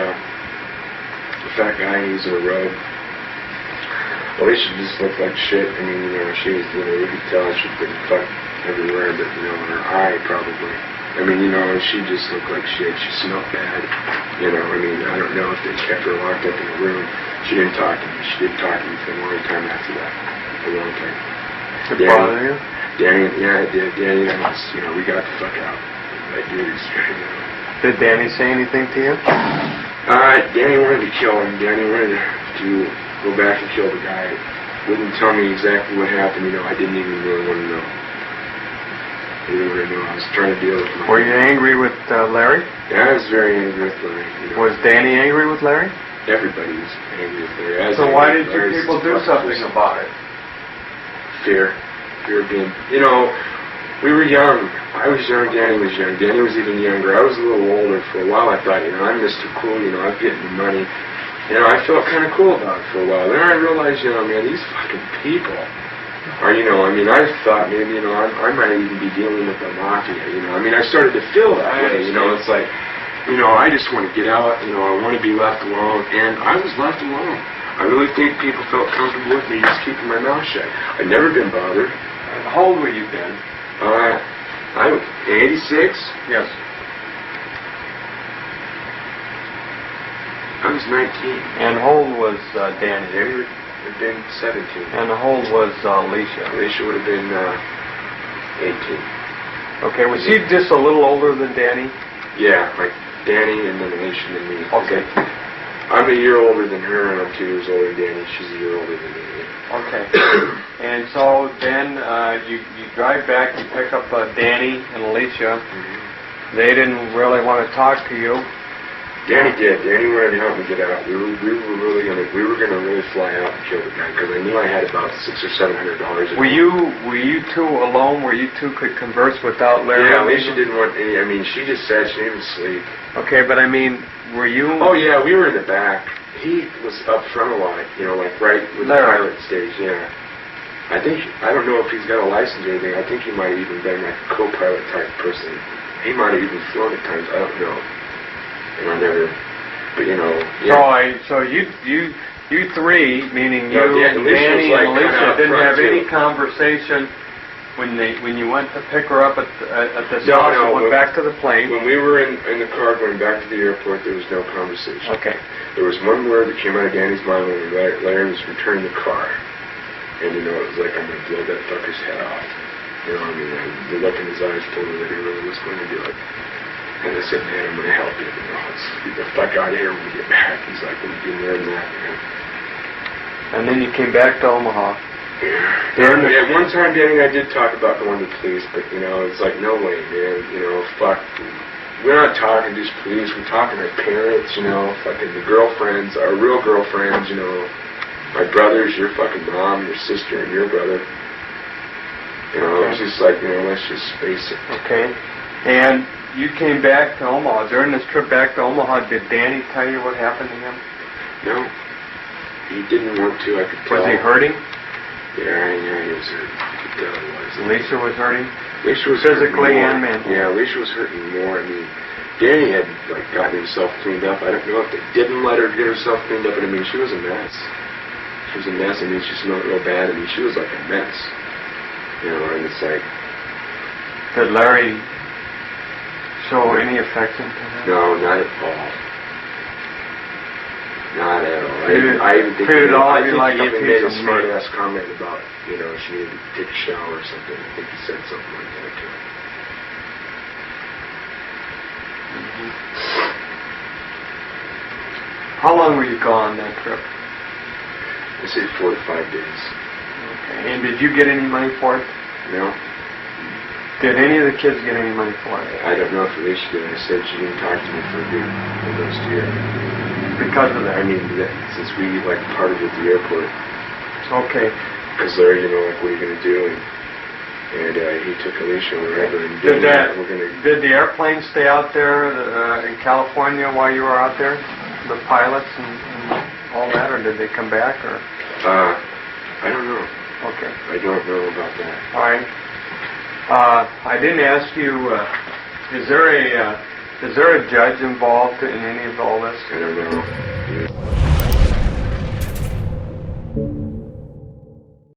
the fat guy, he was in a robe. Alicia just looked like shit. I mean, she was, you could tell she'd been fucked everywhere, but, in her eye, probably. I mean, she just looked like shit. She smelled bad. I mean, I don't know if they kept her locked up in a room. She didn't talk to me. She didn't talk to me for a long time after that. A long time. Did it bother you? Danny, yeah, it did. Danny, we got the fuck out. Like, dude, Did Danny say anything to you? Danny wanted to kill him. Danny wanted to go back and kill the guy. Wouldn't tell me exactly what happened. I didn't even really want to know. I didn't want to know. I was trying to deal with my... Were you angry with Larry? Yeah, I was very angry with Larry. Was Danny angry with Larry? Everybody was angry with Larry. So why did you people do something about it? Fear. Fear of being... we were young. I was young, Danny was young. Danny was even younger. I was a little older. For a while I thought, I'm Mr. Cool, I'm getting the money. I felt kind of cool about it for a while. Then I realized, man, these fucking people are, I thought maybe, I might even be dealing with the mafia, I started to feel that way, it's like, I just want to get out, I want to be left alone, and I was left alone. I really think people felt comfortable with me just keeping my mouth shut. I'd never been bothered. How old were you then? I was 86? Yes. I was 19. And how old was Danny? Danny would have been 17. And how old was Alicia? Alicia would have been 18. Okay, was she just a little older than Danny? Yeah, like Danny and then Alicia and me. Okay. I'm a year older than her, and I'm 2 years older than Danny. She's a year older than me. Okay. And so then you drive back, you pick up Danny and Alicia. Mm-hmm. They didn't really want to talk to you. Danny did. Danny wanted to help me get out. We were gonna really fly out and kill the guy because I knew I had about $600 or $700. Were you two alone? Where you two could converse without Larry? Yeah, Alicia didn't want any. I mean, she just said she didn't even sleep. Okay, but I mean, were you? Oh yeah, we were in the back. He was up front a lot. Like right with the pilot stage. Yeah. I don't know if he's got a license or anything. I think he might have even been like a co-pilot type person. He might have even flown at times. I don't know. And I never, but yeah. So you three, meaning you, Danny, and Alicia, didn't have any conversation when you went to pick her up at the house and went back to the plane. When we were in the car going back to the airport, there was no conversation. Okay. There was one word that came out of Danny's mind when Larry was returning the car, and it was like, I'm gonna blow that fucker's head off. The look in his eyes told me that he really was going to do it. And I said, man, I'm going to help you. Let's get the fuck out of here when we get back. He's like, we'll do more than that, man. And then you came back to Omaha. Yeah. At one time, Danny and I did talk about going to police, but, it's like, no way, man. Fuck. We're not talking just police. We're talking our parents, fucking the girlfriends, our real girlfriends, my brothers, your fucking mom, your sister, and your brother. It's just like, let's just face it. Okay. And you came back to Omaha. During this trip back to Omaha, did Danny tell you what happened to him? No. He didn't want to, I could tell. Was he hurting? Yeah, he was hurting. I could tell he was. Lisa was hurting? Lisa was physically hurting and mentally. Yeah, Lisa was hurting more. I mean, Danny had gotten himself cleaned up. I don't know if they didn't let her get herself cleaned up, but I mean, she was a mess. She was a mess. I mean, she smelled real bad. I mean, she was like a mess. And it's like... Did Larry show any affection to her? No, not at all. Not at all. I even think treated all of you he like a even piece made a of meat. smart-ass comment about, she needed to take a shower or something. I think he said something like that to her. How long were you gone that trip? I say 4 to 5 days. Okay. And did you get any money for it? No. Did any of the kids get any money for it? I don't know if Alicia did. I said she didn't talk to me for a good almost year. Because of that? I mean, since we parted at the airport. Okay. Because Larry, what are you going to do? And he took Alicia wherever. And Did the airplane stay out there in California while you were out there? The pilots and all that, or did they come back? Or I don't know. Okay. I don't know about that. All right. I didn't ask you. Is there a judge involved in any of all this? I don't know.